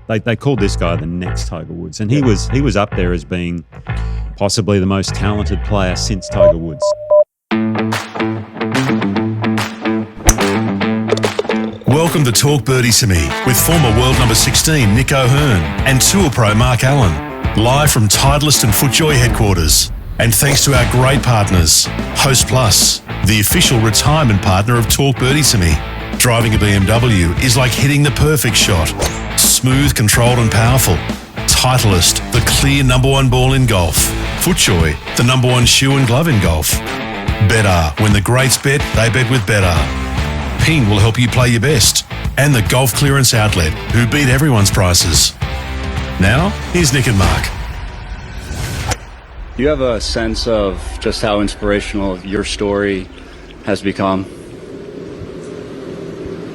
they called this guy the next Tiger Woods, and he was up there as being possibly the most talented player since Tiger Woods. Welcome to Talk Birdie to Me with former world number 16 Nick O'Hearn and Tour Pro Mark Allen, live from Titleist and FootJoy headquarters. And thanks to our great partners, Host Plus, the official retirement partner of Talk Birdie to Me. Driving a BMW is like hitting the perfect shot. Smooth, controlled and powerful. Titleist, the clear number one ball in golf. FootJoy, the number one shoe and glove in golf. Better, when the greats bet, they bet with Better. Ping will help you play your best. And the Golf Clearance Outlet, who beat everyone's prices. Now, here's Nick and Mark. Do you have a sense of just how inspirational your story has become?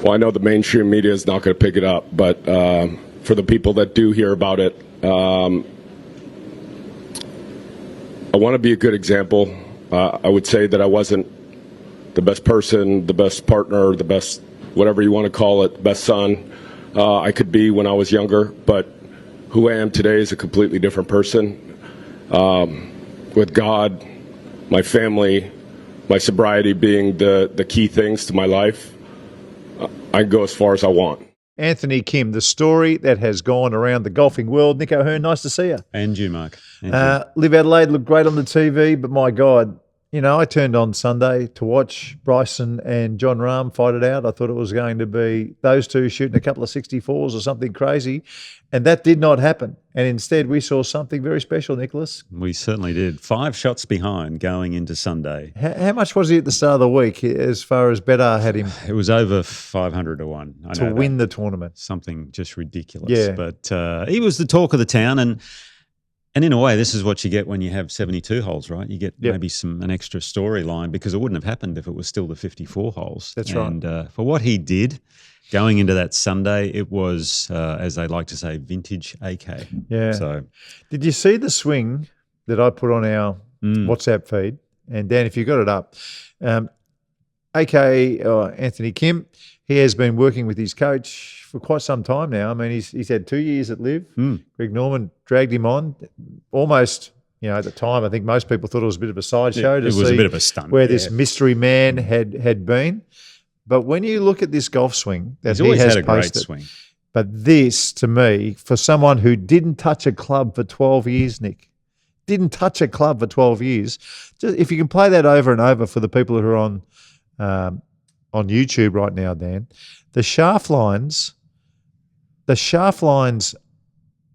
Well, I know the mainstream media is not going to pick it up, but for the people that do hear about it, I want to be a good example. I would say that I wasn't the best person, the best partner, the best, whatever you want to call it, best son I could be when I was younger, but who I am today is a completely different person. With God, my family, my sobriety being the key things to my life, I can go as far as I want. Anthony Kim, the story that has gone around the golfing world. Nick O'Hearn, nice to see you. And you, Mark. LIV Adelaide looked great on the TV, but my God, you know, I turned on Sunday to watch Bryson and John Rahm fight it out. I thought it was going to be those two shooting a couple of 64s or something crazy, and that did not happen. And instead, we saw something very special, Nicholas. We certainly did. 5 shots behind going into Sunday. How much was he at the start of the week as far as Better had him? It was over 500 to 1. To win the tournament. Something just ridiculous. Yeah. But he was the talk of the town, and in a way, this is what you get when you have 72 holes, right? You get maybe an extra storyline, because it wouldn't have happened if it was still the 54 holes. That's right. And for what he did going into that Sunday, it was, as they like to say, vintage AK. Yeah. So, did you see the swing that I put on our WhatsApp feed? And Dan, if you got it up, Anthony Kim, he has been working with his coach for quite some time now. I mean, he's had 2 years at LIV. Greg Norman dragged him on almost, you know, at the time, I think most people thought it was a bit of a sideshow to see. It was a bit of a stunt. Where this mystery man had been. But when you look at this golf swing that he's always has had a great posted, swing. But this, to me, for someone who didn't touch a club for 12 years, Nick, didn't touch a club for 12 years, just if you can play that over and over for the people who are on YouTube right now, Dan, the shaft lines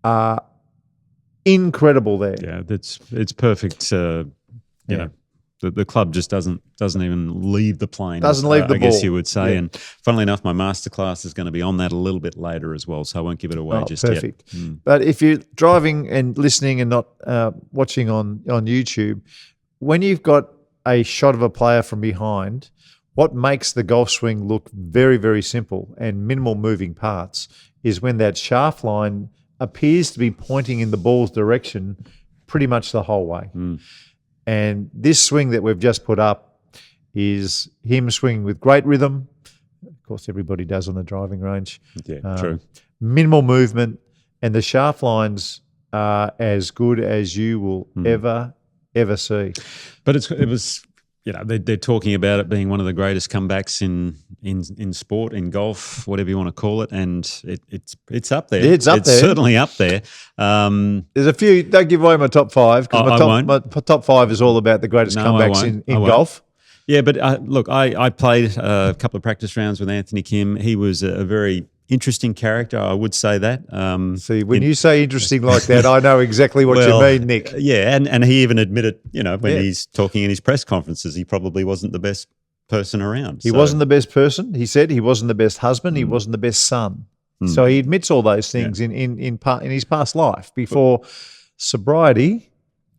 are incredible there. Yeah, it's perfect. You know, the club just doesn't even leave the plane. Doesn't leave the ball, I guess you would say. Yeah. And funnily enough, my masterclass is going to be on that a little bit later as well, so I won't give it away just perfect. yet. But if you're driving and listening and not watching on YouTube, when you've got a shot of a player from behind, what makes the golf swing look very, very simple and minimal moving parts is when that shaft line appears to be pointing in the ball's direction pretty much the whole way. And this swing that we've just put up is him swinging with great rhythm. Of course, everybody does on the driving range. Yeah, true. Minimal movement, and the shaft lines are as good as you will ever see. But it was, you know, they're talking about it being one of the greatest comebacks in sport, in golf, whatever you want to call it, and it's up there. It's up there. It's certainly up there. There's a few. Don't give away my top 5, because my top 5 is all about the greatest comebacks in golf. Yeah, but look, I played a couple of practice rounds with Anthony Kim. He was a very interesting character, I would say that. See, when you say interesting like that, I know exactly what you mean, Nick. Yeah, and he even admitted, you know, when he's talking in his press conferences, he probably wasn't the best person around. He wasn't the best person. He said he wasn't the best husband. He wasn't the best son. So he admits all those things in his past life before sobriety.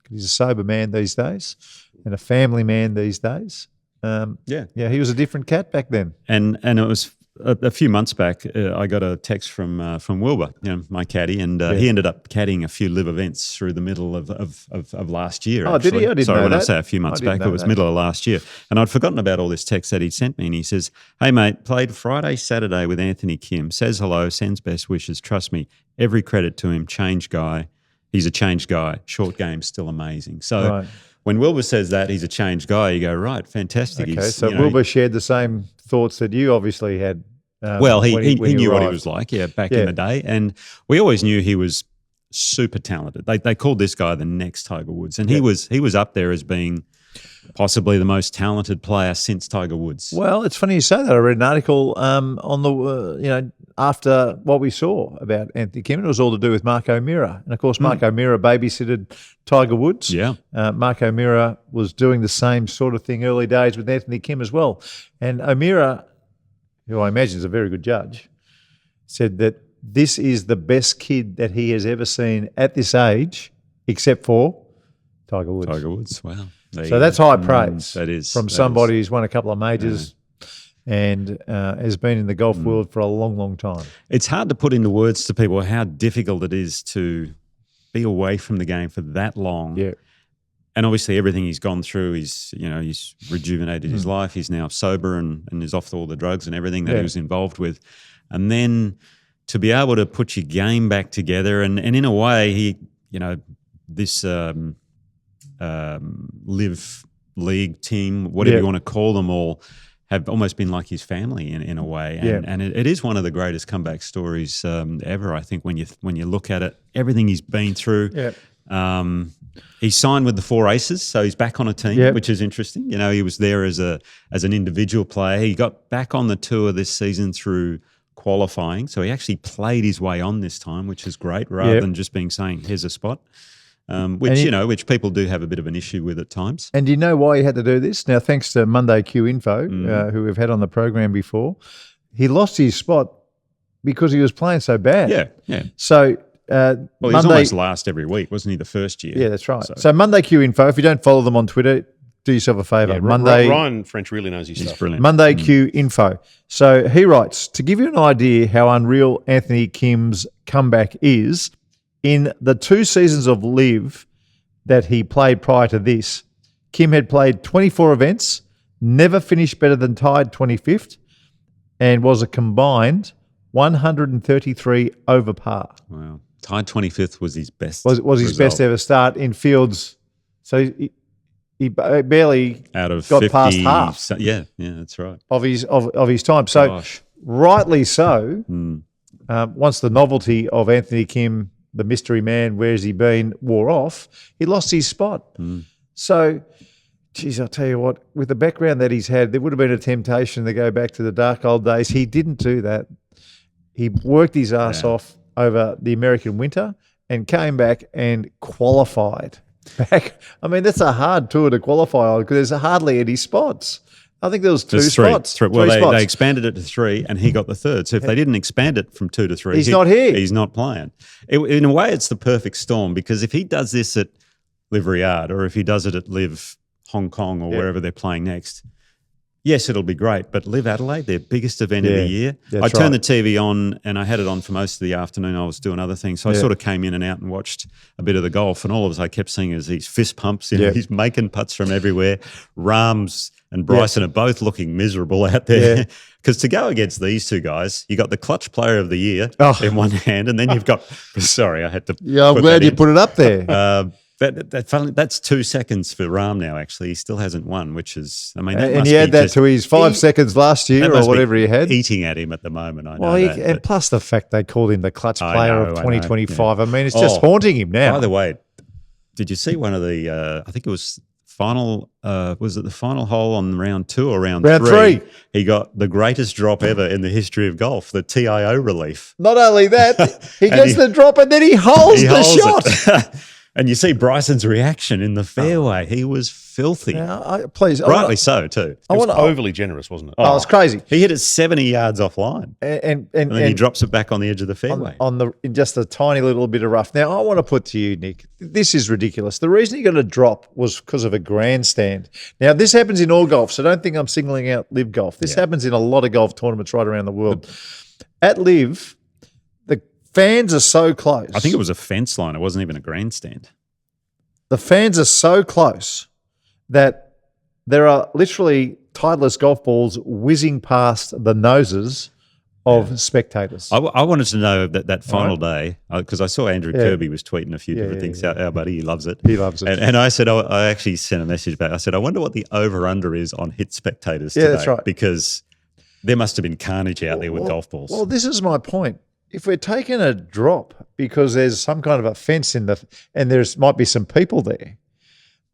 He's a sober man these days and a family man these days. He was a different cat back then. And it was a few months back, I got a text from Wilbur, my caddy, and he ended up caddying a few LIV events through the middle of last year. Oh, actually. did he? I didn't Sorry, know when that. I say a few months back, it was middle of last year. And I'd forgotten about all this text that he'd sent me. And he says, "Hey, mate, played Friday, Saturday with Anthony Kim. Says hello, sends best wishes. Trust me, every credit to him. Changed guy. He's a changed guy. Short game, still amazing." So when Wilbur says that he's a changed guy, you go, right, fantastic. Okay, so Wilbur shared the same thoughts that you obviously had. Well, he knew what he arrived. was like, back in the day. And we always knew he was super talented. They called this guy the next Tiger Woods. And he was up there as being possibly the most talented player since Tiger Woods. Well, it's funny you say that. I read an article on the, after what we saw about Anthony Kim. It was all to do with Mark O'Meara. And, of course, Mark O'Meara babysitted Tiger Woods. Yeah. Mark O'Meara was doing the same sort of thing early days with Anthony Kim as well. And O'Meara, who I imagine is a very good judge, said that this is the best kid that he has ever seen at this age, except for Tiger Woods. Tiger Woods, wow. So that's high praise. That is. From somebody who's won a couple of majors and has been in the golf world for a long, long time. It's hard to put into words to people how difficult it is to be away from the game for that long. Yeah. And obviously everything he's gone through, he's rejuvenated his life. He's now sober and is off all the drugs and everything that he was involved with. And then to be able to put your game back together and in a way, this LIV League team, whatever you want to call them all, have almost been like his family in a way. And it is one of the greatest comeback stories ever, I think, when you look at it, everything he's been through. Yeah. He signed with the Four Aces, so he's back on a team, which is interesting. He was there as an individual player. He got back on the tour this season through qualifying, so he actually played his way on this time, which is great, rather than just saying, here's a spot, which people do have a bit of an issue with at times. And do you know why he had to do this? Now, thanks to Monday Q Info, who we've had on the program before, he lost his spot because he was playing so bad. Yeah. So he was almost last every week, wasn't he, the first year? Yeah, that's right. So Monday Q Info, if you don't follow them on Twitter, do yourself a favour. Yeah, Monday Ryan French really knows his stuff. Brilliant. Monday Q Info. So he writes, to give you an idea how unreal Anthony Kim's comeback is, in the 2 seasons of LIV that he played prior to this, Kim had played 24 events, never finished better than tied 25th, and was a combined 133 over par. Wow. Tied 25th was his best. Was his best ever start in fields. So he barely out of got 50, past half. So, yeah, that's right. Of his time. So rightly so. Once the novelty of Anthony Kim, the mystery man, where's he been, wore off, he lost his spot. So, geez, I'll tell you what, with the background that he's had, there would have been a temptation to go back to the dark old days. He didn't do that. He worked his ass off over the American winter and came back and qualified. I mean, that's a hard tour to qualify on because there's hardly any spots. I think there was two spots. Well, they expanded it to 3 and he got the 3rd. So if they didn't expand it from 2 to 3, he's not here. He's not playing. In a way, it's the perfect storm because if he does this at LIV Riyadh or if he does it at LIV Hong Kong or wherever they're playing next, yes, it'll be great. But LIV Adelaide, their biggest event of the year. I turned the TV on and I had it on for most of the afternoon. I was doing other things. So I sort of came in and out and watched a bit of the golf. And all of us I kept seeing is these fist pumps. He's making putts from everywhere. Rahm's and Bryson are both looking miserable out there. Because to go against these two guys, you got the clutch player of the year in one hand. And then you've got, sorry, I had to. Yeah, I'm glad you put it up there. That's 2 seconds for Rahm now, actually. He still hasn't won, which is, I mean, and he had that to his 5 seconds last year or whatever he had. Eating at him at the moment, I know that. And plus the fact they called him the clutch player of 2025. I mean, it's just haunting him now. By the way, did you see one of the, I think it was was it the final hole on round 2 or round 3? He got the greatest drop ever in the history of golf, the TIO relief. Not only that, he gets the drop and then he holds the shot. And you see Bryson's reaction in the fairway. He was filthy. Now, please, Rightly so, too. It was overly generous, wasn't it? Oh, it's crazy. He hit it 70 yards offline. And then he drops it back on the edge of the fairway. in just a tiny little bit of rough. Now, I want to put to you, Nick, this is ridiculous. The reason he got a drop was because of a grandstand. Now, this happens in all golf, so don't think I'm singling out LIV Golf. This happens in a lot of golf tournaments right around the world. At LIV, the fans are so close. I think it was a fence line. It wasn't even a grandstand. The fans are so close that there are literally Titleist golf balls whizzing past the noses of spectators. I wanted to know that final day, because I saw Andrew Kirby was tweeting a few different things. Our buddy, he loves it. He loves it. And I said, I actually sent a message back. I said, I wonder what the over-under is on hit spectators today. That's right. Because there must have been carnage out there with golf balls. Well, this is my point. If we're taking a drop because there's some kind of a fence and there's might be some people there,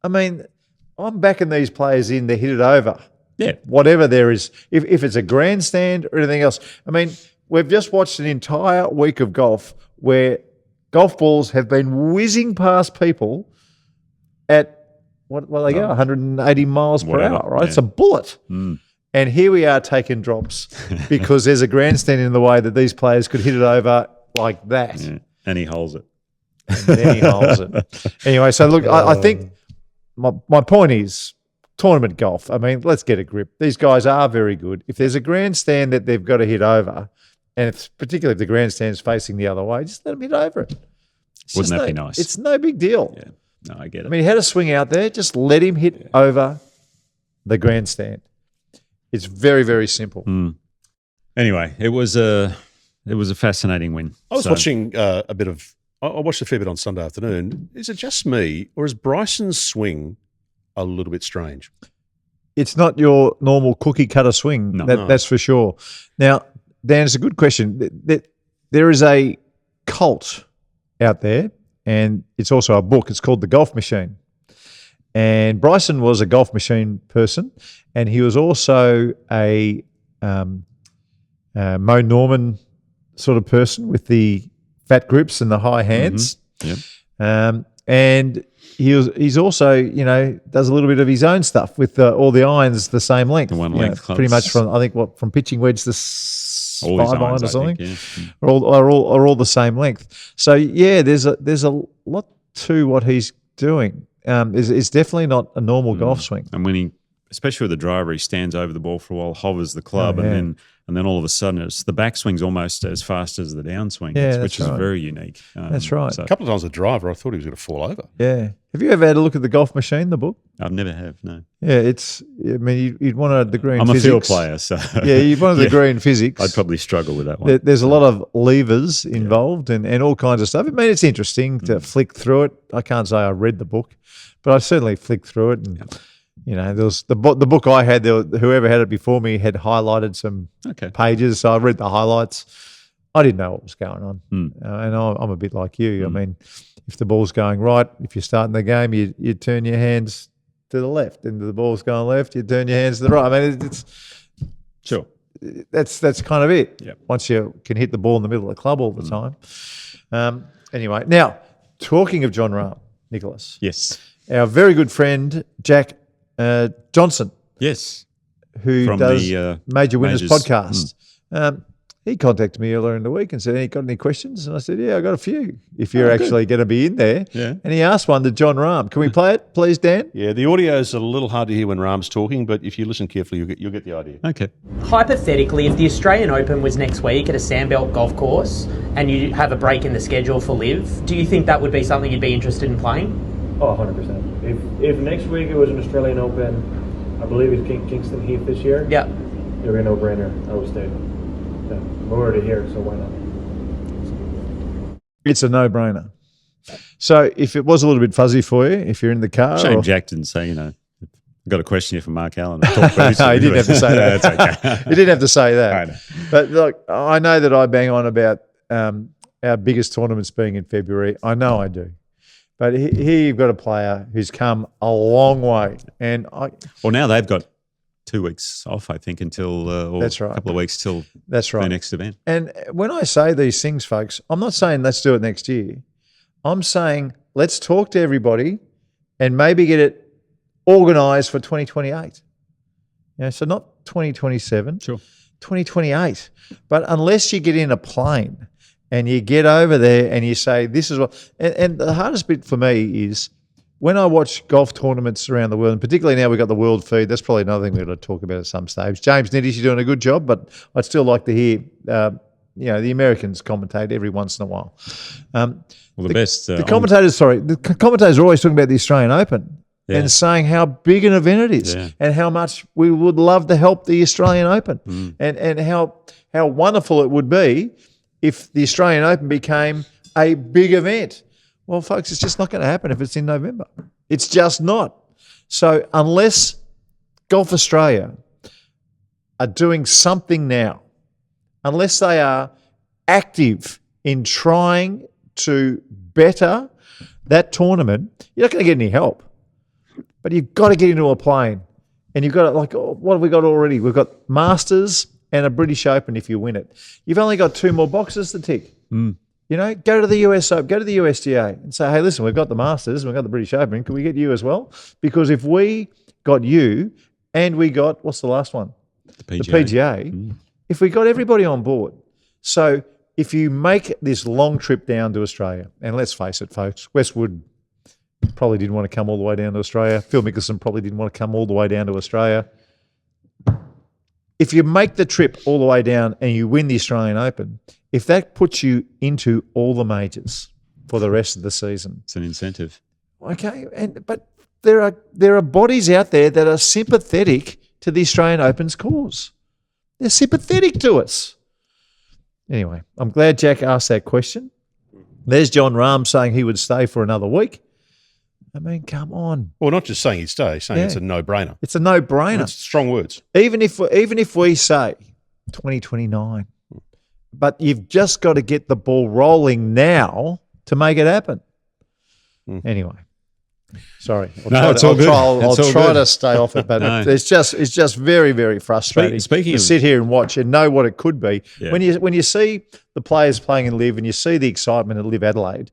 I mean, I'm backing these players in to hit it over. Yeah. Whatever there is, if it's a grandstand or anything else. I mean, we've just watched an entire week of golf where golf balls have been whizzing past people at, what they go, 180 miles per hour, right? Yeah. It's a bullet. And here we are taking drops because there's a grandstand in the way that these players could hit it over like that. Yeah. And he holds it. And then he holds it. Anyway, so look, I think my point is tournament golf. I mean, let's get a grip. These guys are very good. If there's a grandstand that they've got to hit over, and particularly if the grandstand's facing the other way, just let them hit over it. Wouldn't that be nice? It's no big deal. Yeah. No, I get it. I mean, he had a swing out there. Just let him hit over the grandstand. It's very, very simple. Anyway, it was a fascinating win. I was watching I watched a fair bit on Sunday afternoon. Is it just me, or is Bryson's swing a little bit strange? It's not your normal cookie cutter swing. No. That's for sure. Now, Dan, it's a good question. There is a cult out there, and it's also a book. It's called The Golf Machine. And Bryson was a golf machine person, and he was also a Mo Norman sort of person with the fat grips and the high hands. And he's also, does a little bit of his own stuff with all the irons the same length. The one length clubs. Pretty much from pitching wedge to all 5 iron or something, are all the same length. So there's a lot to what he's doing. It's definitely not a normal golf swing. And when he, especially with the driver, he stands over the ball for a while, hovers the club, and then all of a sudden the backswing's almost as fast as the downswing, which is very unique. That's right. A couple of times the driver, I thought he was going to fall over. Yeah. Have you ever had a look at The Golf Machine, the book? I've never have, no. Yeah, you'd want a degree in physics. I'm a field player, so. Yeah, you'd want a degree in physics. I'd probably struggle with that one. There's a lot of levers involved and all kinds of stuff. I mean, it's interesting to flick through it. I can't say I read the book, but I certainly flicked through it. And, there was the book I had, whoever had it before me had highlighted some pages, so I read the highlights. I didn't know what was going on. And I'm a bit like you. I mean, if the ball's going right, if you're starting the game, you turn your hands to the left, and the ball's going left, you turn your hands to the right. I mean, it's sure. That's kind of it. Yep. Once you can hit the ball in the middle of the club all the time. Anyway, now talking of John Rahm, Nicholas. Yes. Our very good friend Jack Johnson. Yes. Who from does the Major Winners podcast. He contacted me earlier in the week and said, "Hey, got any questions?" And I said, "Yeah, I got a few. If you're actually going to be in there." Yeah. And he asked one to John Rahm. Can we play it, please, Dan? Yeah, the audio is a little hard to hear when Rahm's talking, but if you listen carefully, you'll get the idea. Okay. Hypothetically, if the Australian Open was next week at a Sandbelt golf course and you have a break in the schedule for LIV, do you think that would be something you'd be interested in playing? Oh, 100%. If next week it was an Australian Open, I believe it's Kingston Heath this year. Yeah. It would be a no-brainer. I would stay. We're already here, so why not? It's a no-brainer. So if it was a little bit fuzzy for you, if you're in the car. Shame Jack didn't say, I've got a question here for Mark Allen. No, he didn't have to say that. That's okay. He didn't have to say that. I know. But look, I know that I bang on about our biggest tournaments being in February. I know I do. But here you've got a player who's come a long way. And now they've got 2 weeks off, I think, until that's right. a couple of weeks till that's right. their next event. And when I say these things, folks, I'm not saying let's do it next year. I'm saying let's talk to everybody and maybe get it organised for 2028. So not 2027, Sure. 2028. But unless you get in a plane and you get over there and you say, this is what, and the hardest bit for me is when I watch golf tournaments around the world, and particularly now we've got the world feed, that's probably another thing we've got to talk about at some stage. James Nittish, you're doing a good job, but I'd still like to hear, the Americans commentate every once in a while. The commentators are always talking about the Australian Open. Yeah. And saying how big an event it is and how much we would love to help the Australian Open and how wonderful it would be if the Australian Open became a big event. Well, folks, it's just not going to happen if it's in November. It's just not. So unless Golf Australia are doing something now, unless they are active in trying to better that tournament, you're not going to get any help. But you've got to get into a plane and you've got to, what have we got already? We've got Masters and a British Open if you win it. You've only got 2 more boxes to tick. Go to the US Open, go to the USGA and say, hey, listen, we've got the Masters and we've got the British Open. Can we get you as well? Because if we got you and we got, what's the last one? The PGA. If we got everybody on board. So if you make this long trip down to Australia, and let's face it, folks, Westwood probably didn't want to come all the way down to Australia. Phil Mickelson probably didn't want to come all the way down to Australia. If you make the trip all the way down and you win the Australian Open, if that puts you into all the majors for the rest of the season, it's an incentive. Okay, but there are bodies out there that are sympathetic to the Australian Open's cause. They're sympathetic to us. Anyway, I'm glad Jack asked that question. There's John Rahm saying he would stay for another week. I mean, come on. Well, not just saying he'd stay, saying it's a no-brainer. It's a no-brainer. That's strong words. Even if we say 2029, but you've just got to get the ball rolling now to make it happen. Anyway, sorry. I'll try to stay off it, but it's just very, very frustrating to sit here and watch and know what it could be. Yeah. When you see the players playing in LIV and you see the excitement at LIV Adelaide,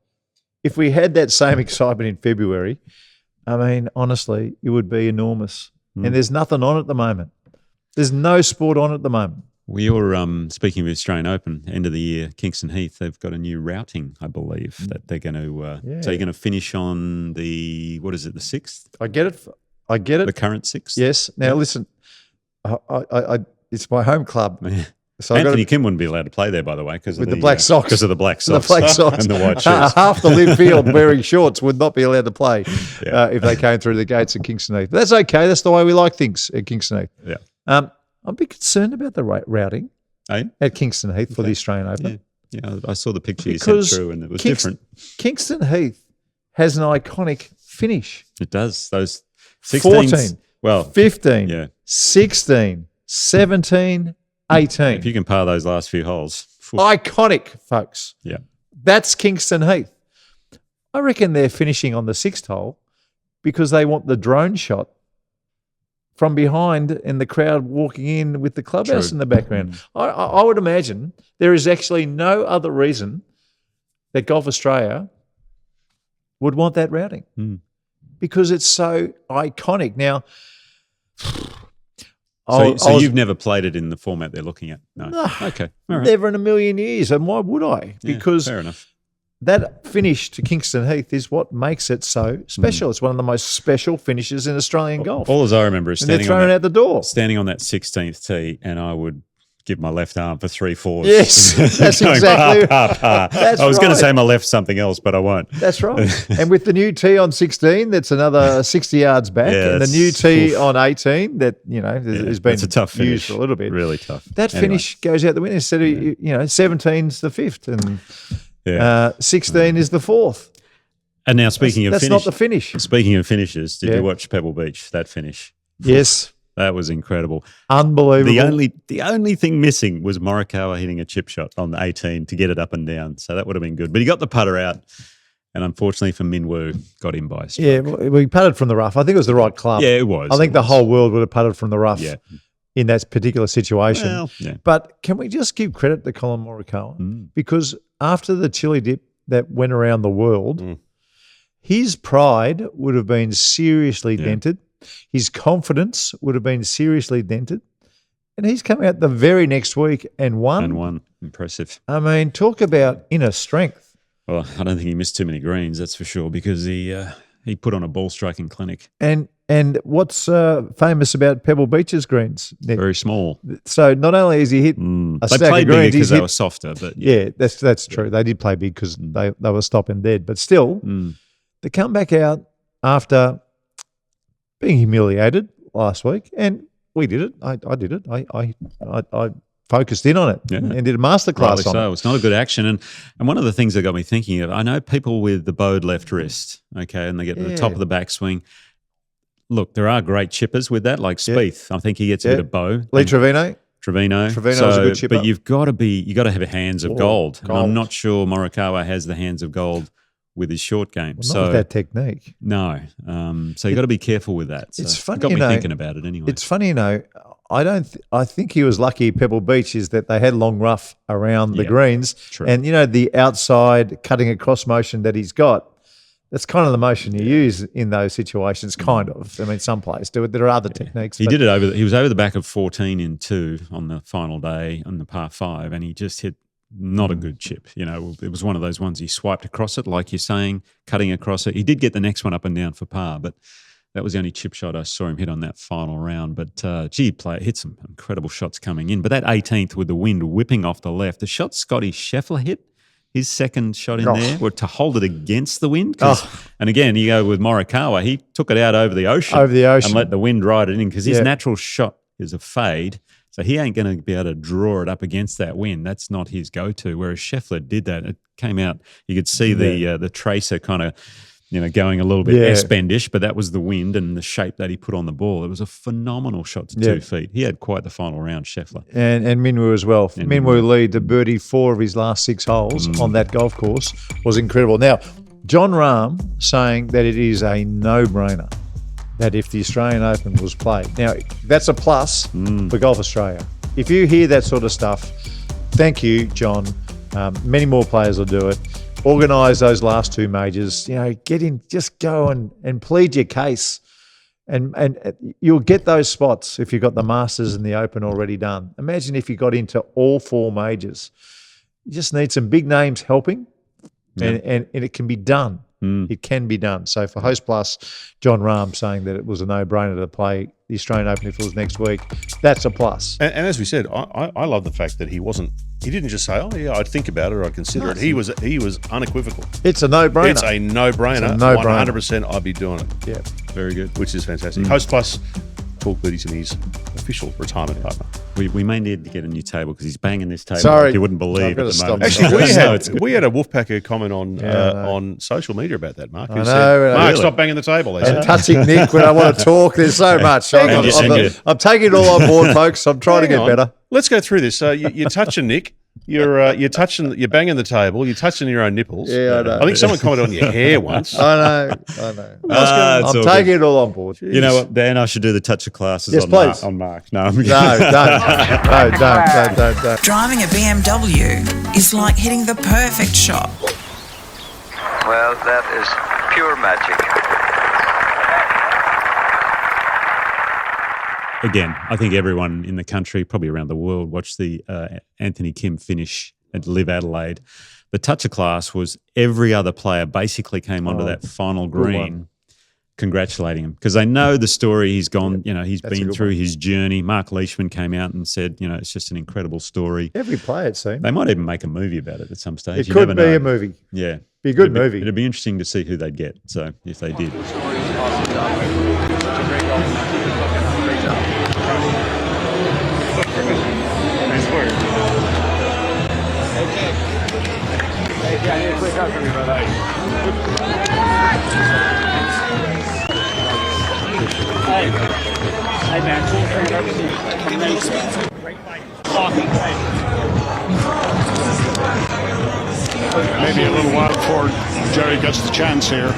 if we had that same excitement in February, I mean, honestly, it would be enormous. And there's nothing on at the moment. There's no sport on at the moment. We were speaking of the Australian Open, end of the year, Kingston Heath, they've got a new routing, I believe, that they're going to so you're going to finish on the, what is it, the 6th? I get it. The current 6th? Yes. Now, listen, I it's my home club. So Anthony Kim wouldn't be allowed to play there, by the way, because of the black socks. Because of the black socks. The black socks. And the white shoes. Half the LIV field wearing shorts would not be allowed to play if they came through the gates at Kingston Heath. But that's okay. That's the way we like things at Kingston Heath. Yeah. I'm a bit concerned about the routing at Kingston Heath for the Australian Open. Yeah, I saw the picture you sent through and it was different. Kingston Heath has an iconic finish. It does. Those 16, 15, 16, 17, 18. If you can par those last few holes. Iconic, folks. Yeah. That's Kingston Heath. I reckon they're finishing on the 6th hole because they want the drone shot from behind and the crowd walking in with the clubhouse in the background. I would imagine there is actually no other reason that Golf Australia would want that routing because it's so iconic. Now, So you've never played it in the format they're looking at? No. Okay. All right. Never in a million years. And why would I? Because fair enough. That finish to Kingston Heath is what makes it so special. It's one of the most special finishes in Australian golf. All as I remember is standing out the door. Standing on that 16th tee, and I would give my left arm for 3/4. Yes, that's exactly. I was going to say my left something else, but I won't. That's right. And with the new tee on 16, that's another 60 yards back, and the new tee on 18 that has been a tough finish. Used for a little bit. Really tough. That finish goes out the window. Instead of 17's the 5th, and 16 is the 4th. And now speaking of that's finish, not the finish. Speaking of finishes, did you watch Pebble Beach? That finish. Yes. That was incredible. Unbelievable. The only thing missing was Morikawa hitting a chip shot on the 18 to get it up and down. So that would have been good. But he got the putter out, and unfortunately for Min Woo, got him by a stroke. Yeah, we putted from the rough. I think it was the right club. Yeah, it was. I think the whole world would have putted from the rough in that particular situation. Well, But can we just give credit to Colin Morikawa? Because after the chili dip that went around the world, his pride would have been seriously dented. His confidence would have been seriously dented. And he's come out the very next week and won. And won. Impressive. I mean, talk about inner strength. Well, I don't think he missed too many greens, that's for sure, because he put on a ball striking clinic. And what's famous about Pebble Beach's greens, Nick? Very small. So not only has he hit a They stack played of greens, bigger because he's they hit, were softer. But that's true. They did play big because they were stopping dead. But still, to come back out after being humiliated last week, and we did it. I did it. I focused in on it and did a masterclass on it. It's not a good action. And one of the things that got me thinking of, I know people with the bowed left wrist, okay, and they get to the top of the backswing. Look, there are great chippers with that, like Spieth. I think he gets a bit of bow. Lee Trevino. Trevino's a good chipper. But you got to have hands of gold. And I'm not sure Morikawa has the hands of gold with his short game. Well, not with that technique. No. So you got to be careful with that. So it's funny, it got me thinking about it anyway. It's funny, I think he was lucky at Pebble Beach is that they had long rough around the greens. True. And, the outside cutting across motion that he's got, that's kind of the motion you use in those situations, kind of. I mean, some players do it. There are other techniques. He did it he was over the back of 14 in 2 on the final day on the par 5, and he just hit not a good chip. It was one of those ones he swiped across it, like you're saying, cutting across it. He did get the next one up and down for par, but that was the only chip shot I saw him hit on that final round. But, hit some incredible shots coming in. But that 18th with the wind whipping off the left, the shot Scotty Scheffler hit, his second shot in there, were to hold it against the wind. And again, you go with Morikawa, he took it out over the ocean. And let the wind ride it in because his natural shot is a fade. So he ain't going to be able to draw it up against that wind. That's not his go-to. Whereas Scheffler did that. It came out, you could see the tracer kind of, going a little bit S-bendish, but that was the wind and the shape that he put on the ball. It was a phenomenal shot to 2 feet. He had quite the final round, Scheffler. And Minwoo as well. Minwoo lead to birdie 4 of his last 6 holes on that golf course was incredible. Now, John Rahm saying that it is a no-brainer that if the Australian Open was played. Now, that's a plus for Golf Australia. If you hear that sort of stuff, thank you, John. Many more players will do it. Organise those last 2 majors. Get in, just go and plead your case. And you'll get those spots if you've got the Masters and the Open already done. Imagine if you got into all 4 majors. You just need some big names helping, and it can be done. It can be done. So for Host Plus, John Rahm saying that it was a no-brainer to play the Australian Open if it was next week, that's a plus. And as we said, I love the fact that he didn't just say, "Oh yeah, I'd think about it or I'd consider it." He was unequivocal. It's a no-brainer. It's a no-brainer. 100%. I'd be doing it. Yeah, very good. Which is fantastic. Host Plus, Talk Birdie to me, his official retirement partner. We may need to get a new table because he's banging this table. Sorry, like you wouldn't believe at the moment. Actually, we had a wolfpacker comment on social media about that, Mark. Who said, Mark, stop banging the table. And touching Nick when I want to talk. There's so much. I'm taking it all on board, folks. I'm trying to get better. Let's go through this. You're touching Nick. You're banging the table. You're touching your own nipples. Yeah, I know. I think someone commented on your hair once. I know. I'm taking it all on board. Jeez. You know what, Dan? I should do the toucher classes on Mark. No, don't. Driving a BMW is like hitting the perfect shot. Well, that is pure magic. Again, I think everyone in the country, probably around the world, watched the Anthony Kim finish at LIV Adelaide. The toucher class was every other player basically came onto that final green congratulating him because they know the story. He's gone, he's been through his journey. Mark Leishman came out and said, it's just an incredible story. Every player, it seems. They might even make a movie about it at some stage. It could be a movie. Yeah. Be a good movie. It'd be interesting to see who they'd get, so if they did. Hey man, maybe a little while before Jerry gets the chance here.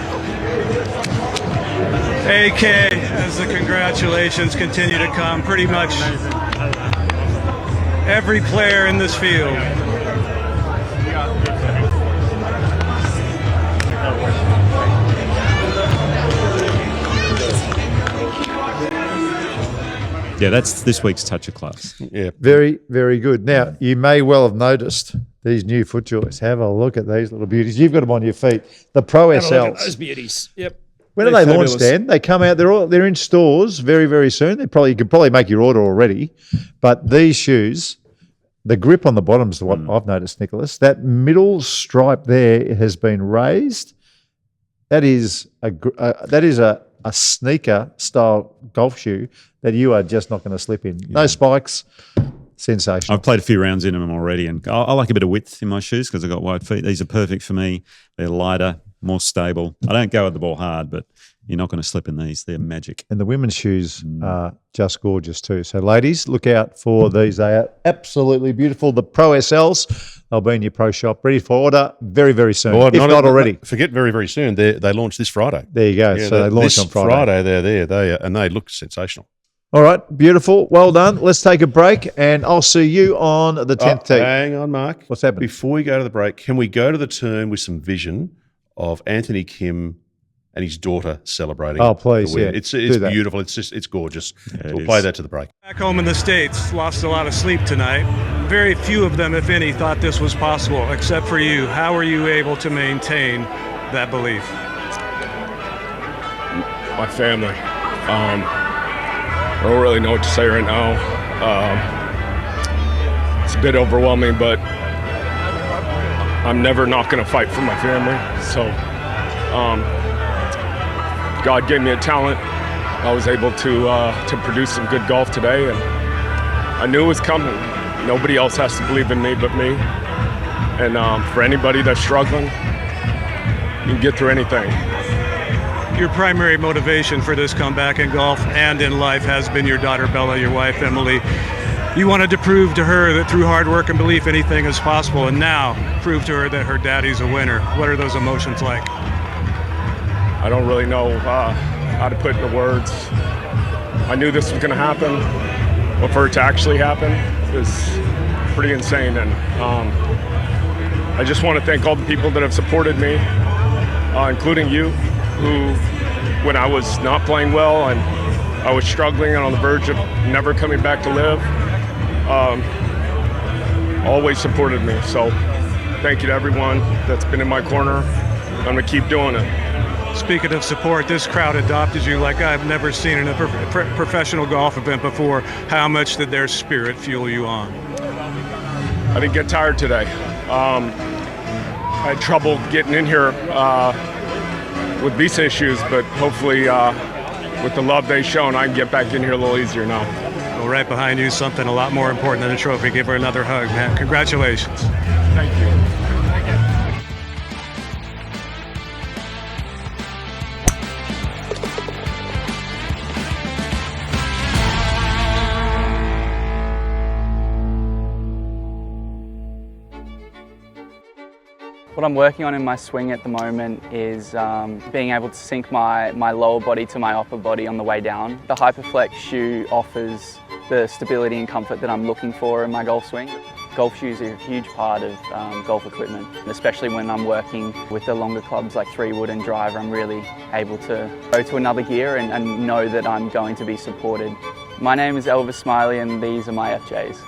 AK, as the congratulations continue to come, pretty much every player in this field Yeah, that's this week's touch of class. Yeah. Very, very good. Now, you may well have noticed these new FootJoys. Have a look at these little beauties. You've got them on your feet. The Pro SLs. Those beauties. Yep. When are they launched, Dan? They come out. They're in stores very, very soon. You could probably make your order already. But these shoes, the grip on the bottom is what I've noticed, Nicholas. That middle stripe there has been raised. That is a sneaker style golf shoe that you are just not going to slip in. No spikes. Sensational. I've played a few rounds in them already, and I like a bit of width in my shoes because I've got wide feet. These are perfect for me. They're lighter, more stable. I don't go at the ball hard, but you're not going to slip in these. They're magic. And the women's shoes are just gorgeous too. So, ladies, look out for these. They are absolutely beautiful. The Pro SLs, they'll be in your pro shop, ready for order very, very soon, if not already. Forget very, very soon. They launch this Friday. There you go. Yeah, so they launch on Friday. They're there. And they look sensational. All right, beautiful. Well done. Let's take a break, and I'll see you on the 10th tee. Hang on, Mark. What's happening? Before we go to the break, can we go to the turn with some vision of Anthony Kim and his daughter celebrating? Oh, please, the win? yeah. It's beautiful. It's gorgeous. Yeah, we'll play that to the break. Back home in the States, lost a lot of sleep tonight. Very few of them, if any, thought this was possible, except for you. How were you able to maintain that belief? My family. I don't really know what to say right now. It's a bit overwhelming, but I'm never not going to fight for my family. So God gave me a talent. I was able to produce some good golf today, and I knew it was coming. Nobody else has to believe in me but me. And for anybody that's struggling, you can get through anything. Your primary motivation for this comeback in golf and in life has been your daughter Bella, your wife Emily. You wanted to prove to her that through hard work and belief anything is possible, and now prove to her that her daddy's a winner. What are those emotions like? I don't really know how to put into words. I knew this was going to happen, but for it to actually happen is pretty insane. And I just want to thank all the people that have supported me, including you, who, when I was not playing well and I was struggling and on the verge of never coming back to LIV, always supported me. So thank you to everyone that's been in my corner. I'm going to keep doing it. Speaking of support, this crowd adopted you like I've never seen in a professional golf event before. How much did their spirit fuel you on? I didn't get tired today. I had trouble getting in here with visa issues, but hopefully with the love they've shown, I can get back in here a little easier now. Well, right behind you, something a lot more important than a trophy. Give her another hug, man. Congratulations. Thank you. What I'm working on in my swing at the moment is being able to sync my lower body to my upper body on the way down. The Hyperflex shoe offers the stability and comfort that I'm looking for in my golf swing. Golf shoes are a huge part of golf equipment, especially when I'm working with the longer clubs like 3-wood and driver. I'm really able to go to another gear and know that I'm going to be supported. My name is Elvis Smiley and these are my FJs.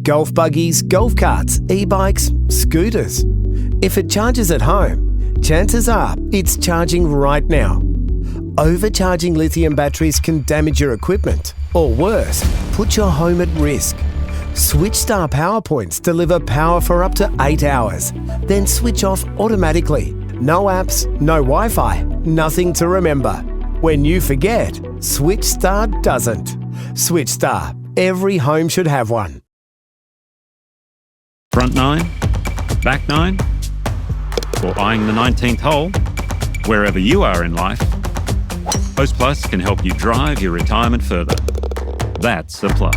Golf buggies, golf carts, e-bikes, scooters. If it charges at home, chances are it's charging right now. Overcharging lithium batteries can damage your equipment, or worse, put your home at risk. SwitchStar power points deliver power for up to 8 hours, then switch off automatically. No apps, no Wi-Fi, nothing to remember. When you forget, SwitchStar doesn't. SwitchStar, every home should have one. Front 9, back 9, or eyeing the 19th hole, wherever you are in life, Host Plus can help you drive your retirement further. That's a plus.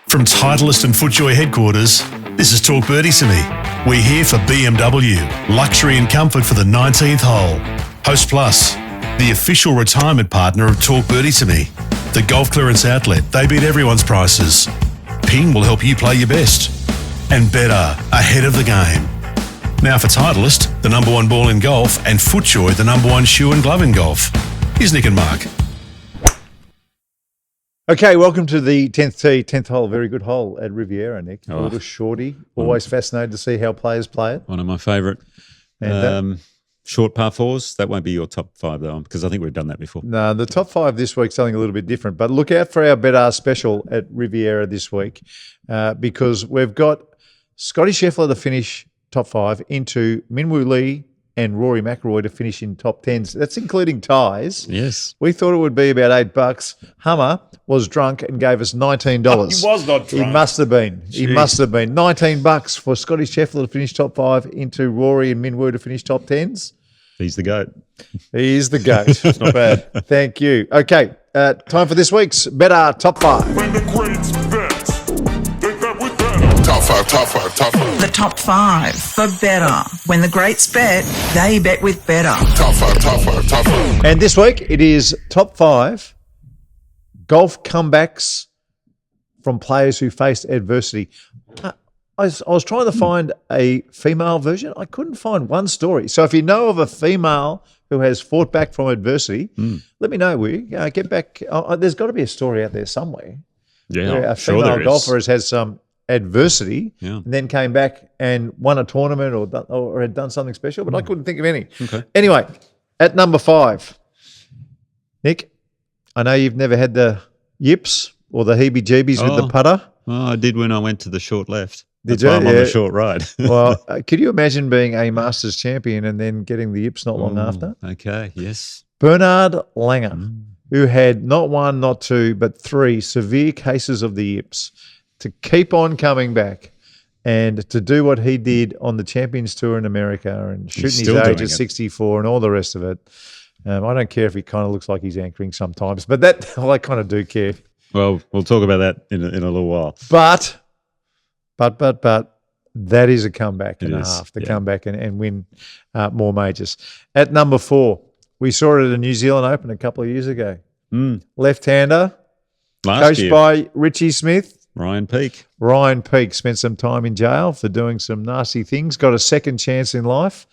From Titleist and FootJoy headquarters, this is Talk Birdie to Me. We're here for BMW, luxury and comfort for the 19th hole. Host Plus, the official retirement partner of Talk Birdie to Me. The golf clearance outlet, they beat everyone's prices. Ping will help you play your best. And better, ahead of the game. Now for Titleist, the number one ball in golf, and FootJoy, the number one shoe and glove in golf. Here's Nick and Mark. Okay, welcome to the 10th tee, 10th hole. Very good hole at Riviera, Nick. A little shorty. Always fascinated to see how players play it. One of my favourite. Short par fours. That won't be your top five, though, because I think we've done that before. No, the top five this week's something a little bit different. But look out for our Bet special at Riviera this week because we've got Scotty Scheffler to finish top five, into Minwoo Lee and Rory McIlroy to finish in top tens. That's including ties. Yes. We thought it would be about $8. Hummer was drunk and gave us $19. Oh, he was not drunk. He must have been. Jeez. He must have been. $19 for Scotty Scheffler to finish top five, into Rory and Minwoo to finish top tens. He's the GOAT. He is the GOAT. It's not bad. Thank you. Okay, time for this week's Bet top five. When the greats bet, they bet with better. Top five, top five, top five. The top five for better. When the greats bet, they bet with better. Top five, top five, top five. And this week it is top five golf comebacks from players who faced adversity. I was trying to find a female version. I couldn't find one story. So if you know of a female who has fought back from adversity, let me know, will you? Get back. There's got to be a story out there somewhere. Yeah, a female golfer has had some adversity and then came back and won a tournament or had done something special, but I couldn't think of any. Okay. Anyway, at number five, Nick, I know you've never had the yips or the heebie-jeebies with the putter. Oh, I did when I went to the short left. Did That's why you? I'm on the short right. Well, could you imagine being a Masters champion and then getting the yips not long after? Okay, yes. Bernard Langer, who had not one, not two, but three severe cases of the yips, to keep on coming back and to do what he did on the Champions Tour in America and shooting his age at 64 and all the rest of it. I don't care if he kind of looks like he's anchoring sometimes, but I kind of do care. Well, we'll talk about that in a little while. But that is a comeback and a half to come back and win more majors. At number four, we saw it at the New Zealand Open a couple of years ago. Left-hander, coached by Richie Smith. Ryan Peake. Ryan Peake spent some time in jail for doing some nasty things, got a second chance in life.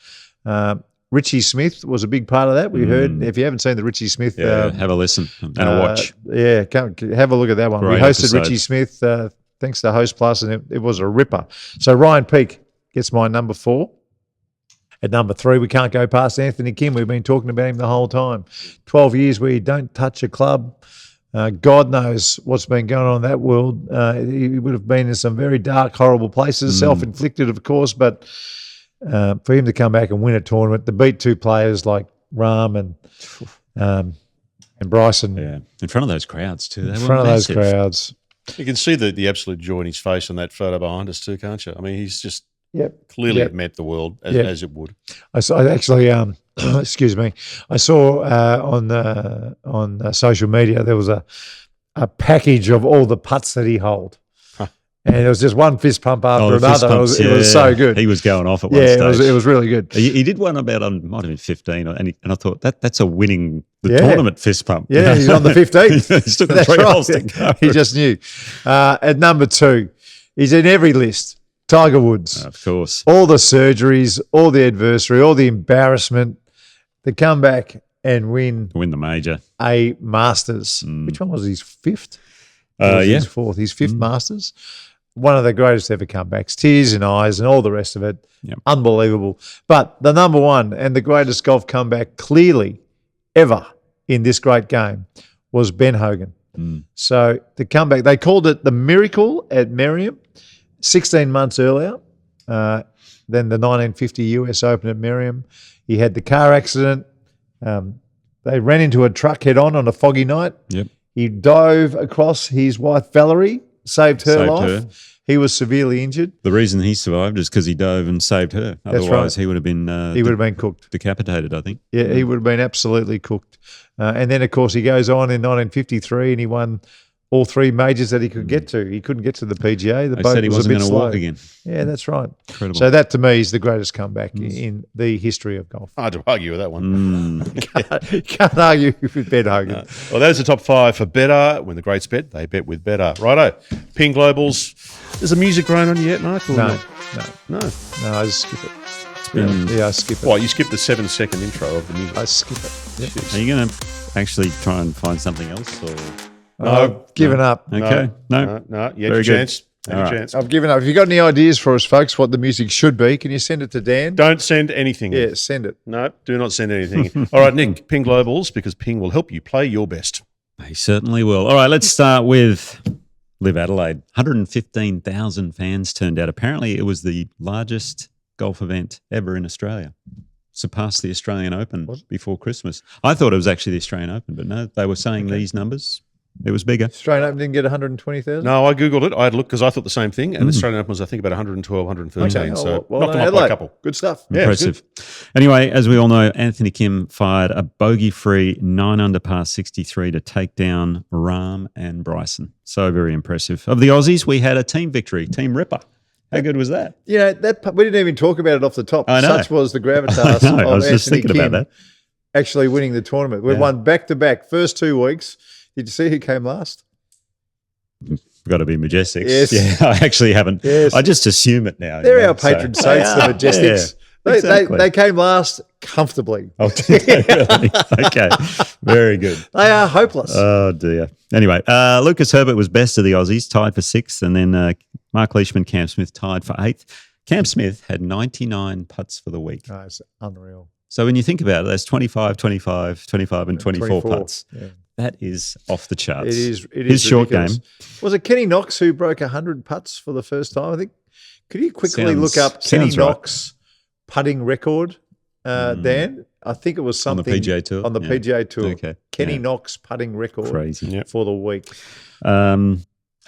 Richie Smith was a big part of that. We heard, if you haven't seen the Richie Smith. Have a listen and a watch. Yeah, have a look at that one. Great we hosted episode. Richie Smith thanks to Host Plus, and it was a ripper. So Ryan Peake gets my number four. At number three, we can't go past Anthony Kim. We've been talking about him the whole time. 12 years where you don't touch a club. God knows what's been going on in that world. He would have been in some very dark, horrible places, self-inflicted, of course, but for him to come back and win a tournament, to beat two players like Rahm and Bryson. Yeah, in front of those crowds too. In front of those crowds. You can see the absolute joy in his face on that photo behind us too, can't you? I mean, he's just clearly meant the world as it would. I actually, excuse me, I saw on social media there was a package of all the putts that he holed. And it was just one fist pump after another. It was so good. He was going off at one stage. It was really good. He did one about might have been 15, and I thought that's a winning tournament fist pump. Yeah, he's on the 15th. He's still got three holes to go. He just knew. At number two, he's in every list. Tiger Woods. Of course. All the surgeries, all the adversity, all the embarrassment, to come back and win the major. A Masters. Which one was his fifth? His fourth. His fifth Masters. One of the greatest ever comebacks. Tears in eyes and all the rest of it. Unbelievable. But the number one and the greatest golf comeback clearly ever in this great game was Ben Hogan. So the comeback, they called it the Miracle at Merriam 16 months earlier than the 1950 US Open at Merriam. He had the car accident. They ran into a truck head-on a foggy night. Yep. He dove across his wife, Valerie, saved her life. He was severely injured. The reason he survived is because he dove and saved her. Otherwise, he would have been cooked, decapitated, I think. Yeah, he would have been absolutely cooked. And then, of course, he goes on in 1953 and he won all three majors that he could get to. He couldn't get to the PGA. They said he wasn't going to walk again. Yeah, that's right. Incredible. So that, to me, is the greatest comeback in the history of golf. Hard to argue with that one. Can't argue with Ben Hogan. Well, there's the top five for better. When the greats bet, they bet with better. Righto. Ping Globals. Is the music going on yet, Mark? No, I just skip it. Yeah, I skip it. Well, you skip the 7-second intro of the music. I skip it. Yeah. Are you going to actually try and find something else? Or? No, I've given up. Okay. No. You had Very your good. chance. All right. Chance. I've given up. If you've got any ideas for us, folks, what the music should be, can you send it to Dan? Don't send anything. Yeah, send it. No, do not send anything. All right, Nick, Ping Globals, because Ping will help you play your best. He certainly will. All right, let's start with LIV Adelaide. 115,000 fans turned out. Apparently, it was the largest golf event ever in Australia. Surpassed the Australian Open before Christmas. I thought it was actually the Australian Open, but no, they were saying these numbers. It was bigger. Australian Open didn't get 120,000? No, I Googled it. I had a look because I thought the same thing. And the Australian Open was, I think, about 112, 113. Okay. So Well knocked done, them up by a Adelaide. couple. Good stuff. Yeah, Impressive. Anyway, as we all know, Anthony Kim fired a bogey-free 9-under par 63 to take down Rahm and Bryson. So very impressive. Of the Aussies, we had a team victory, Team Ripper. How good was that? You know, we didn't even talk about it off the top. I know. Such was the gravitas I know. of I was just Anthony thinking about Kim that. actually winning the tournament. We won back-to-back first 2 weeks. Did you see who came last? Got to be Majestics. Yes. Yeah, I actually haven't. Yes. I just assume it now. They're our patron saints, the Majestics. Yeah, exactly. They came last comfortably. Oh, did they really? Okay. Very good. They are hopeless. Oh, dear. Anyway, Lucas Herbert was best of the Aussies, tied for 6th. And then Mark Leishman, Cam Smith tied for 8th. Cam Smith had 99 putts for the week. Oh, it's unreal. So when you think about it, that's 25, 25, 25 and 24 putts. Yeah. That is off the charts. It is His short ridiculous. game. Was it Kenny Knox who broke 100 putts for the first time? I think. Could you quickly look up Kenny sounds right. Knox putting record, Dan? I think it was something On the PGA Tour? On the Yeah. PGA Tour. Okay. Kenny Yeah. Knox putting record Crazy. for the week.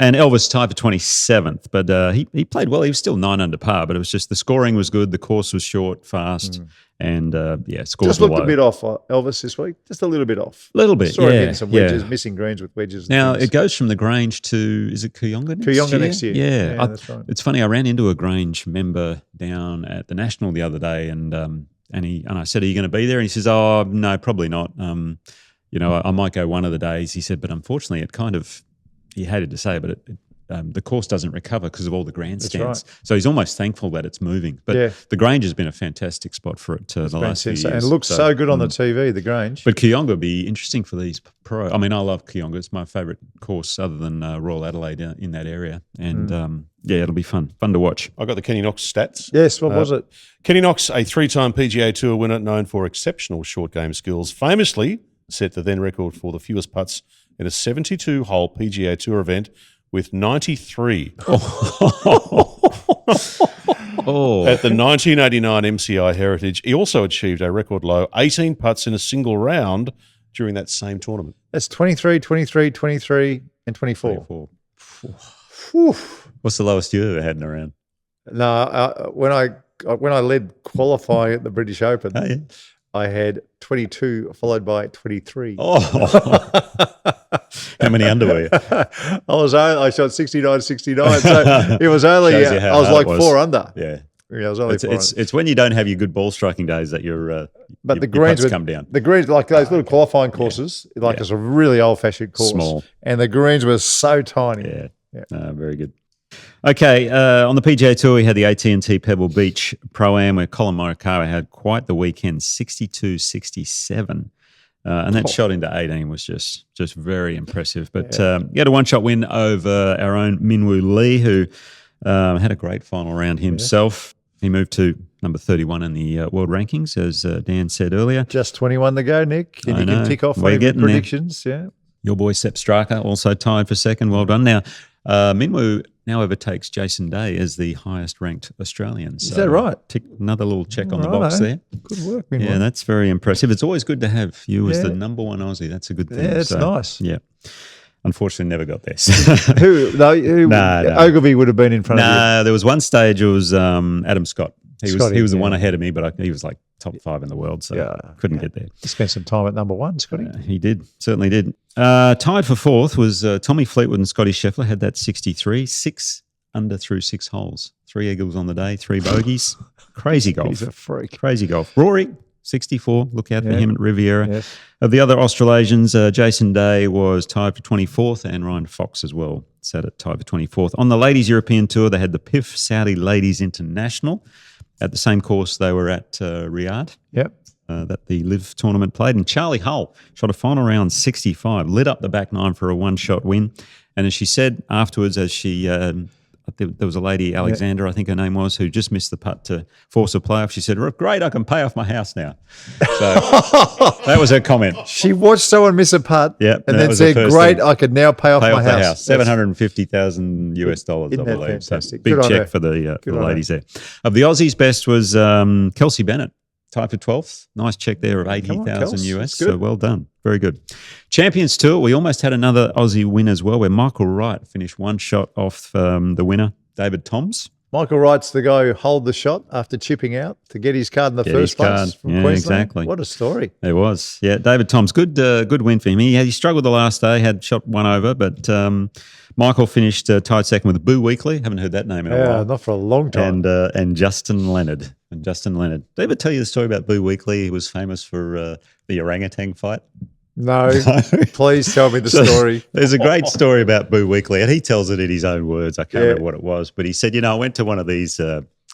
And Elvis tied for 27th, but he played well. He was still 9 under par, but it was just the scoring was good. The course was short, fast, and scores Just were looked low. a bit off, Elvis, this week. Just a little bit off. Little bit, Saw him yeah, hitting some wedges, yeah. missing greens with wedges. and Now, things. it goes from the Grange to, is it Kooyonga next year? Kooyonga next year. Yeah. Yeah, that's right. It's funny, I ran into a Grange member down at the National the other day, and I said, are you going to be there? And he says, oh, no, probably not. I might go one of the days. He said, but unfortunately, it kind of, he hated to say it, but the course doesn't recover because of all the grandstands. Right. So he's almost thankful that it's moving. But the Grange has been a fantastic spot for it the last few years. And it looks so good on the TV, the Grange. But Kooyonga would be interesting for these pro. I mean, I love Kooyonga. It's my favourite course other than Royal Adelaide in that area. And it'll be fun to watch. I got the Kenny Knox stats. Yes, what was it? Kenny Knox, a 3-time PGA Tour winner known for exceptional short game skills, famously set the then record for the fewest putts in a 72-hole PGA Tour event with 93 at the 1989 MCI Heritage. He also achieved a record low 18 putts in a single round during that same tournament. That's 23, 23, 23, and 24. What's the lowest you ever had in a round? No, when I led qualifying at the British Open, Oh, yeah. I had 22 followed by 23. Oh, how many under were you? I shot 69, 69. So it was only, Shows you how I was hard like it was. 4 under. Yeah. Yeah, I was only 4 under. It's when you don't have your good ball striking days that your But the your greens putts come down. The greens, like those little qualifying courses, it's a really old-fashioned course. Small. And the greens were so tiny. Yeah. Very good. Okay, on the PGA Tour, we had the AT&T Pebble Beach Pro-Am where Colin Morikawa had quite the weekend, 62-67. And that shot into 18 was just very impressive. But he had a one-shot win over our own Minwoo Lee, who had a great final round himself. He moved to number 31 in the world rankings, as Dan said earlier. Just 21 to go, Nick. And you can tick off We're your getting predictions. Yeah. Your boy Sepp Straka also tied for second. Well done. Now, Minwoo now overtakes Jason Day as the highest ranked Australian. So Is that right? Tick another little check on the box there. Good work, Minwoo. Yeah, that's very impressive. It's always good to have you as the number one Aussie. That's a good thing. Yeah, it's nice. Yeah. Unfortunately, never got there. Ogilvy would have been in front of you. No, there was one stage, it was Adam Scott. He was the one yeah. ahead of me, but he was like top 5 in the world, so couldn't get there. He spent some time at number 1, Scotty. He did, certainly did. Tied for 4th was Tommy Fleetwood and Scotty Scheffler, had that 63, 6 under through 6 holes. 3 eagles on the day, 3 bogeys. Crazy golf. He's a freak. Crazy golf. Rory, 64. Look out for him at Riviera. Yes. Of the other Australasians, Jason Day was tied for 24th, and Ryan Fox as well sat at tied for 24th. On the Ladies European Tour, they had the PIF Saudi Ladies International. at the same course they were at Riyadh. Yep. That the LIV tournament played. And Charlie Hull shot a final round 65, lit up the back nine for a one-shot win. And as she said afterwards, as she there was a lady, Alexandra, I think her name was, who just missed the putt to force a playoff. She said, great, I can pay off my house now. So that was her comment. She watched someone miss a putt and then said, great, I can now pay off my house. $750,000 US, I Isn't that believe. fantastic? So big Good on check her. for the Good on ladies there. Of the Aussies, best was Kelsey Bennett. Tied for 12th. Nice check there of 80,000 US. So well done. Very good. Champions Tour, we almost had another Aussie win as well, where Michael Wright finished one shot off the winner, David Toms. Michael Wright's the guy who holed the shot after chipping out to get his card in the first place from Queensland. Exactly. What a story. It was. Yeah, David Toms, good win for him. He struggled the last day, had shot one over, but Michael finished tied second with Boo Weekly. Haven't heard that name in a while. Yeah, not for a long time. And Justin Leonard. Did I ever tell you the story about Boo Weekly? He was famous for the orangutan fight. No, please tell me the story. There's a great story about Boo Weekly, and he tells it in his own words. I can't remember what it was, but he said, I went to one of these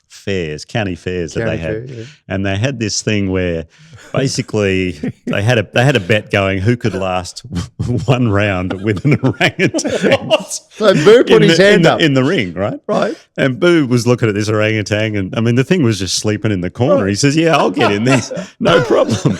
fairs, county fairs that they had, and they had this thing where basically they had a bet going who could last one round with an orangutan. So Boo put his hand up in the ring, right? Right. And Boo was looking at this orangutan, and I mean the thing was just sleeping in the corner. He says, "Yeah, I'll get in there, no problem."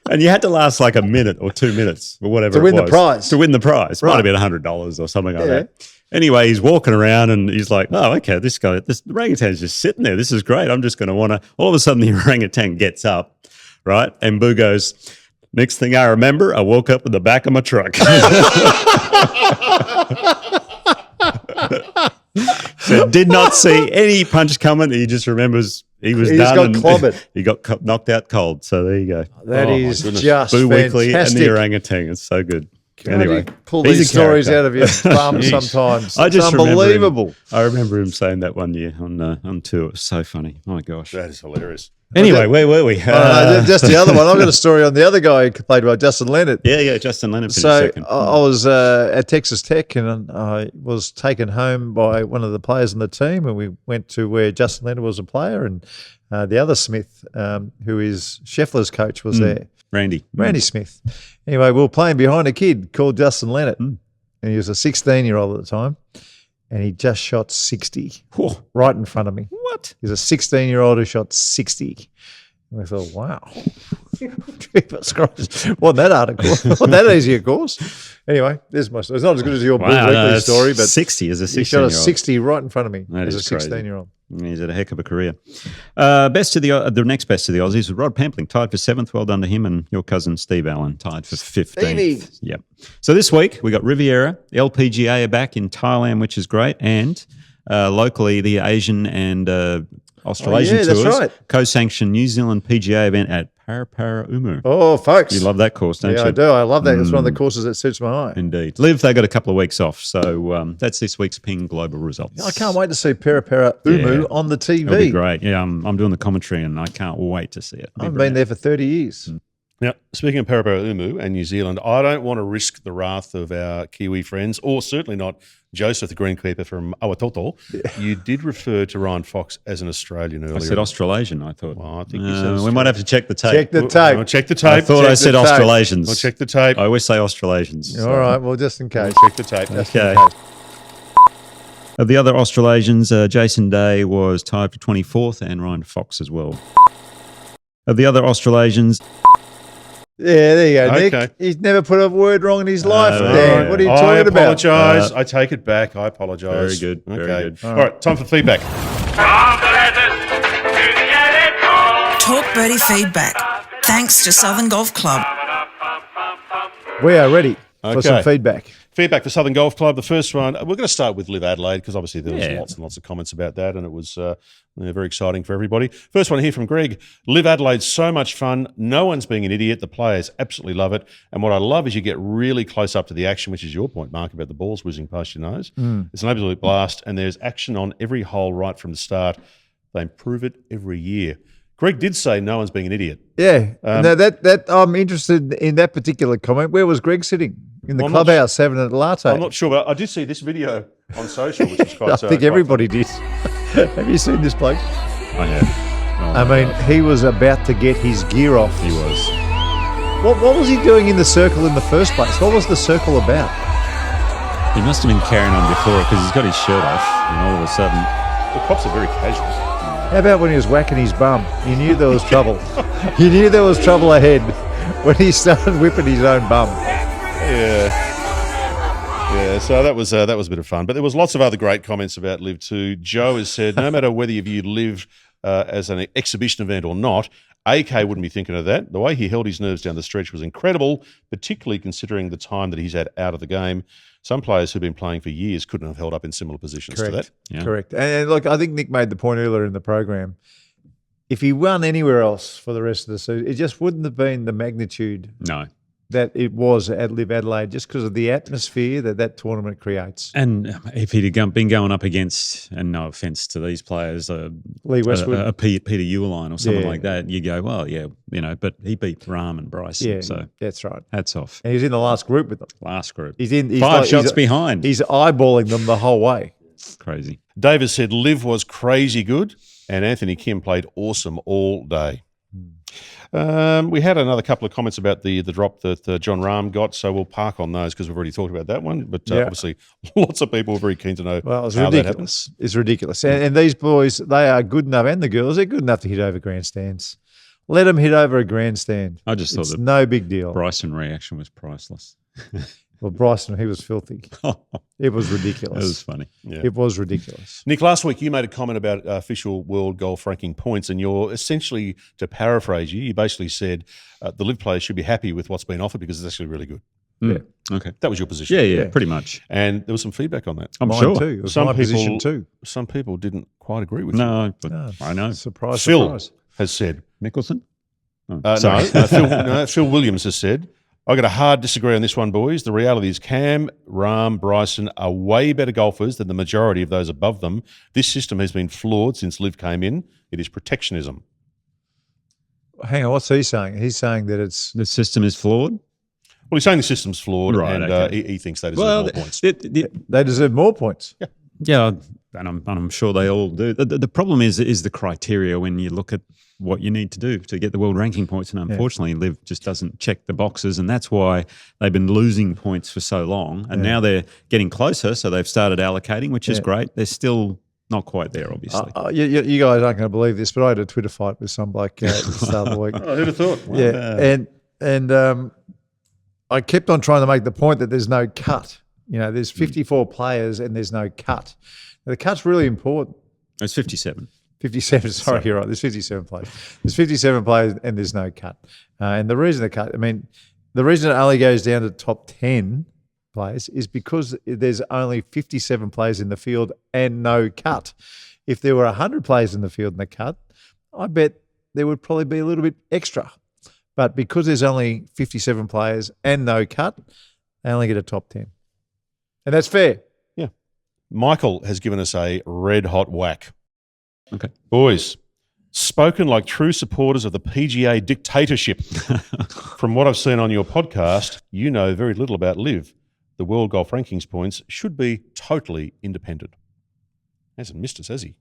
And you had to last like a minute or 2 minutes or whatever to win it was. the prize. To win the prize. Right. Might have been $100 or something like that. Anyway, he's walking around and he's like, oh, okay, this orangutan's just sitting there. This is great. I'm just going to want to. All of a sudden, the orangutan gets up, right? And Boo goes, next thing I remember, I woke up in the back of my truck. So did not see any punch coming. He just remembers he was done. Got clobbered. He got knocked out cold. So there you go. That is just Boo Weekly and fantastic. the orangutan. It's so good. Anyway, pull these stories out of your bum sometimes. It's unbelievable. I remember him saying that one year on tour. It was so funny. Oh my gosh, that is hilarious. Anyway, where were we? Just the other one. I've got a story on the other guy who played by Justin Leonard. Yeah, Justin Leonard finished second. I was at Texas Tech and I was taken home by one of the players on the team, and we went to where Justin Leonard was a player, and the other Smith, who is Scheffler's coach, was there. Randy Smith. Anyway, we were playing behind a kid called Justin Leonard, and he was a 16-year-old at the time, and he just shot 60 right in front of me. What? He's a 16-year-old who shot 60. And I thought, wow. Wasn't that hard, of course. Wasn't that easy, of course. Anyway, there's my story. It's not as good as your Boo Weekly story, but 60 as a 16-year-old. He shot a 60 right in front of me that as a is crazy. 16-year-old. He's had a heck of a career. Best to the next best to the Aussies was Rod Pampling, tied for 7th. Well done to him, and your cousin Steve Allen tied for 15th. Stevie. Yep. So this week we got Riviera, LPGA are back in Thailand, which is great, and locally the Asian and Australasian tours. That's right. Co-sanctioned New Zealand PGA event at Paraparaumu. Oh, folks. You love that course, don't you? Yeah, I do. I love that. It's one of the courses that suits my eye. Indeed. LIV, they got a couple of weeks off. So that's this week's Ping Global results. I can't wait to see Paraparaumu on the TV. It'll be great. Yeah, I'm doing the commentary and I can't wait to see it. I've been there for 30 years. Now, speaking of Paraparaumu and New Zealand, I don't want to risk the wrath of our Kiwi friends, or certainly not Joseph, the greenkeeper from Awatoto. You did refer to Ryan Fox as an Australian earlier. I said Australasian, I thought. Well, I think you said we might have to check the tape. Check the tape. We'll check the tape. I thought I said Australasians. We'll check the tape. I always say Australasians. All right, well, just in case. Check the tape. Okay. Of the other Australasians, Jason Day was tied for 24th and Ryan Fox as well. Of the other Australasians... Yeah, there you go, Okay. Nick. He's never put a word wrong in his life, Dan. right. What are you talking about? I apologise. I take it back. I apologise. Very good. Very Okay. good. All right, time for feedback. Talk Birdie feedback. Thanks to Southern Golf Club. We are ready for some feedback. Feedback for Southern Golf Club. The first one, we're going to start with LIV Adelaide because obviously there was lots and lots of comments about that, and it was very exciting for everybody. First one here from Greg. LIV Adelaide's so much fun. No one's being an idiot. The players absolutely love it. And what I love is you get really close up to the action, which is your point, Mark, about the balls whizzing past your nose. It's an absolute blast, and there's action on every hole right from the start. They improve it every year. Greg did say no one's being an idiot. Yeah. Now that I'm interested in that particular comment. Where was Greg sitting? In the clubhouse having a latte? I'm not sure, but I did see this video on social, which is quite I think everybody did. Have you seen this bloke? I have. Oh, I mean, he was about to get his gear off. He was. What was he doing in the circle in the first place? What was the circle about? He must have been carrying on before because he's got his shirt off, and all of a sudden, The cops are very casual. How about when he was whacking his bum? He knew there was trouble. He knew there was trouble ahead when he started whipping his own bum. Yeah, so that was a bit of fun. But there was lots of other great comments about LIV too. Joe has said, no matter whether you viewed LIV as an exhibition event or not, AK wouldn't be thinking of that. The way he held his nerves down the stretch was incredible, particularly considering the time that he's had out of the game. Some players who've been playing for years couldn't have held up in similar positions to that. Yeah. Correct. And look, I think Nick made the point earlier in the program. If he won anywhere else for the rest of the season, it just wouldn't have been the magnitude that it was at LIV Adelaide, just because of the atmosphere that tournament creates. And if he'd have been going up against, and no offence to these players, Lee Westwood, a Peter Uihlein or something like that, you go, well, yeah, but he beat Rahm and Bryson. Yeah, so that's right. Hats off. And he's in the last group with them. Last group. He's 5 shots behind. He's eyeballing them the whole way. Crazy. David said LIV was crazy good, and Anthony Kim played awesome all day. We had another couple of comments about the drop that John Rahm got, so we'll park on those because we've already talked about that one. But obviously, lots of people were very keen to know it's how ridiculous. that happens. It's ridiculous. And these boys, they are good enough, and the girls, they're good enough to hit over grandstands. Let them hit over a grandstand. I just thought it's the no big deal. Bryson reaction was priceless. Well, Bryson, he was filthy. It was ridiculous. It was funny. Yeah. It was ridiculous. Nick, last week you made a comment about official world golf ranking points, and you're essentially, to paraphrase you basically said the LIV players should be happy with what's been offered because it's actually really good. Yeah. Okay. That was your position. Yeah, pretty much. And there was some feedback on that. I'm Mine sure. too. It was my position too. Some people didn't quite agree with you. No, but I know. Surprise, Phil surprise. has said. Mickelson? Phil Williams has said, I got a hard disagree on this one, boys. The reality is Cam, Rahm, Bryson are way better golfers than the majority of those above them. This system has been flawed since LIV came in. It is protectionism. Hang on, what's he saying? He's saying that the system is flawed? Well, he's saying the system's flawed, Right, and okay. he thinks they deserve more points. they deserve more points. Yeah, and I'm sure they all do. The problem is the criteria when you look at what you need to do to get the world ranking points, and unfortunately, LIV just doesn't check the boxes, and that's why they've been losing points for so long. And now they're getting closer, so they've started allocating, which is great. They're still not quite there, obviously. You guys aren't going to believe this, but I had a Twitter fight with some bloke at the start of the week. Oh, who'd have thought? Wow. Yeah, and I kept on trying to make the point that there's no cut. There's 54 players and there's no cut. Now, the cut's really important. It's 57. 57, sorry, you're right. There's 57 players. There's 57 players and there's no cut. And the reason the reason it only goes down to top 10 players is because there's only 57 players in the field and no cut. If there were 100 players in the field and the cut, I bet there would probably be a little bit extra. But because there's only 57 players and no cut, they only get a top 10. And that's fair. Yeah. Michael has given us a red hot whack. Okay. Boys, spoken like true supporters of the PGA dictatorship. From what I've seen on your podcast, you know very little about LIV. The World Golf Rankings points should be totally independent. Hasn't missed us, has he?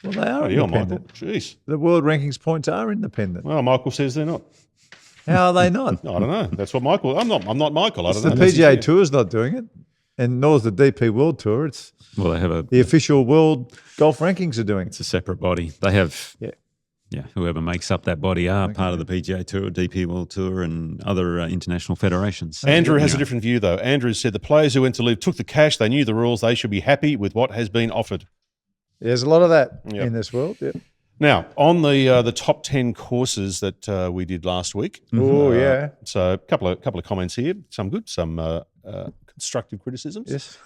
Well, they are Michael. independent. Jeez. The world rankings points are independent. Well, Michael says they're not. How are they not? I don't know. That's what Michael. I'm not Michael. I don't know. The PGA Tour's not doing it, and nor is the DP World Tour. It's they have the official world golf rankings are doing it. It's a separate body. They have whoever makes up that body are part of the PGA Tour, DP World Tour, and other international federations. Andrew has a different view, though. Andrew said the players who went to LIV took the cash. They knew the rules. They should be happy with what has been offered. There's a lot of that in this world. Yeah. Now, on the top 10 courses that we did last week. Oh, yeah. So a couple of comments here. Some good, some constructive criticisms. Yes.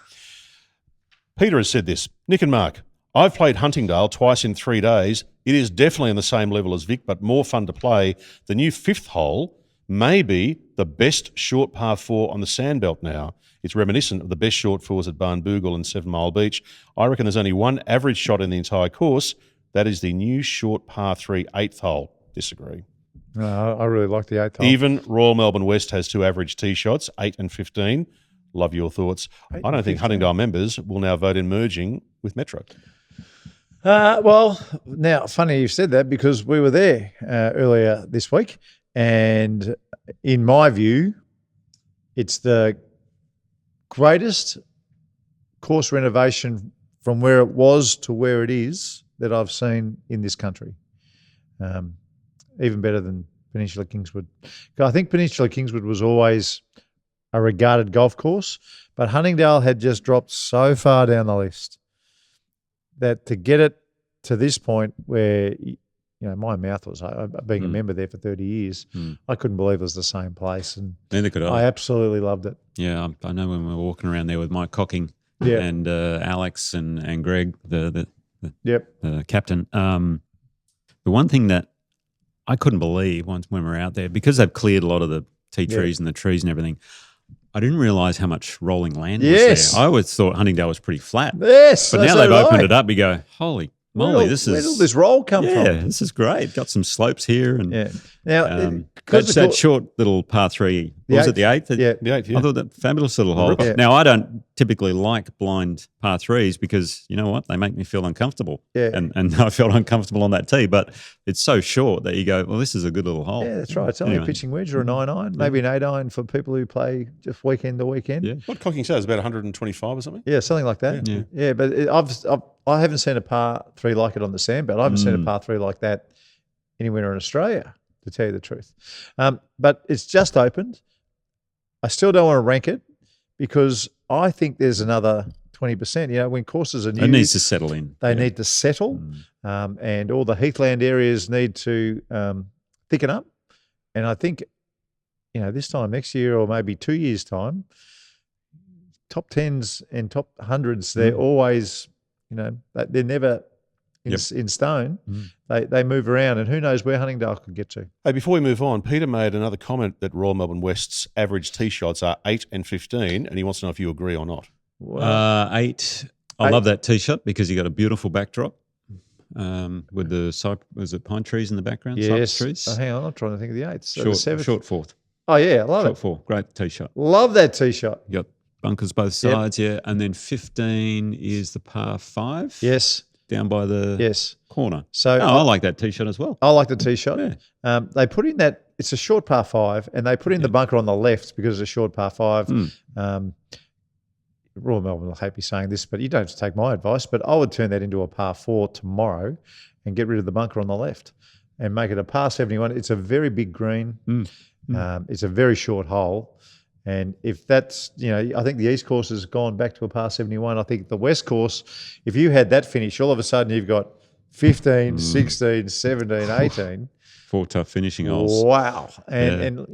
Peter has said this. Nick and Mark, I've played Huntingdale twice in 3 days. It is definitely on the same level as Vic, but more fun to play. The new 5th hole may be the best short par 4 on the Sandbelt now. It's reminiscent of the best short 4s at Barnbougle and 7 Mile Beach. I reckon there's only one average shot in the entire course. That is the new short par 3 8th hole. Disagree. No, I really like the 8th hole. Even Royal Melbourne West has 2 average tee shots, 8 and 15. Love your thoughts. I don't think Huntingdale members will now vote in merging with Metro. Well, now, funny you said that because we were there earlier this week, and in my view, it's the greatest course renovation from where it was to where it is that I've seen in this country. Even better than Peninsula Kingswood. I think Peninsula Kingswood was always a regarded golf course, but Huntingdale had just dropped so far down the list that to get it to this point where, my mouth was, being a member there for 30 years, I couldn't believe it was the same place. And neither could I. I absolutely loved it. Yeah, I know when we were walking around there with Mike Cocking and Alex and Greg, the captain. The one thing that I couldn't believe when we were out there, because they've cleared a lot of the tea trees and the trees and everything, I didn't realise how much rolling land was there. I always thought Huntingdale was pretty flat. Yes, but now they've opened it up. You go, holy moly, where did all this roll come from? Yeah, this is great. Got some slopes here, and now that short little par three. Was it the eighth? The eighth. Yeah. I thought that fabulous little hole. Yeah. Now I don't typically like blind par threes because you know what, they make me feel uncomfortable. Yeah. And I felt uncomfortable on that tee, but it's so short that you go, well, this is a good little hole. Yeah, that's right. It's only a pitching wedge or a 9-iron, maybe an 8-iron for people who play just weekend to weekend. Yeah. What Cocking says, about 125 or something? Yeah, something like that. Yeah, but I haven't seen a par three like it on the Sandbelt. I haven't seen a par three like that anywhere in Australia, to tell you the truth. But it's just opened. I still don't want to rank it because I think there's another 20%. When courses are new, it needs to settle in. They need to settle, and all the heathland areas need to thicken up. And I think, this time next year or maybe 2 years' time, top 10s and top 100s, they're always, they're never in stone. They move around, and who knows where Huntingdale could get to. Hey, before we move on, Peter made another comment that Royal Melbourne West's average tee shots are 8 and 15, and he wants to know if you agree or not. 8. I love that tee shot because you got a beautiful backdrop with the pine trees in the background? Yes. Cypress trees. Oh, hang on, I'm trying to think of the 8th. So short fourth. Oh, yeah, I love short it. four. Great tee shot. Love that tee shot. You got bunkers both sides, and then 15 is the par 5. Yes. Down by the corner. So I like that tee shot as well. I like the tee shot. Yeah. They put in that, it's a short par 5, and they put in the bunker on the left because it's a short par 5. Royal Melbourne will hate me saying this, but you don't have to take my advice, but I would turn that into a par 4 tomorrow and get rid of the bunker on the left and make it a par 71. It's a very big green. It's a very short hole. And if that's, I think the East course has gone back to a par 71. I think the West course, if you had that finish, all of a sudden you've got 15, 16, 17, 18. 4 tough finishing holes. Wow. And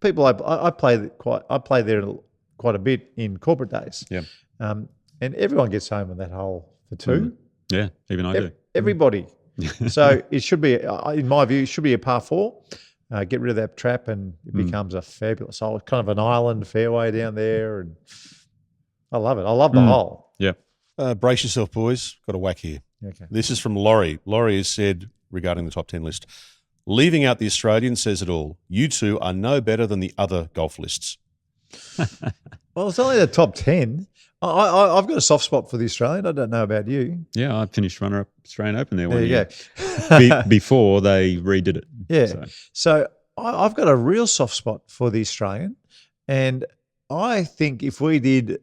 people I play there quite a bit in corporate days. Yeah. And everyone gets home on that hole for 2. Yeah, even I do. Everybody. So it should be, in my view, it should be a par 4. Get rid of that trap, and it becomes a fabulous hole. Kind of an island fairway down there, and I love it. I love the hole. Yeah. Brace yourself, boys. Got a whack here. Okay. This is from Laurie. Laurie has said regarding the top 10 list, leaving out the Australian says it all. You two are no better than the other golf lists. Well, it's only the top 10. I've got a soft spot for the Australian. I don't know about you. Yeah, I finished runner-up Australian Open there There one you year. go. Before they redid it. Yeah. So I've got a real soft spot for the Australian, and I think if we did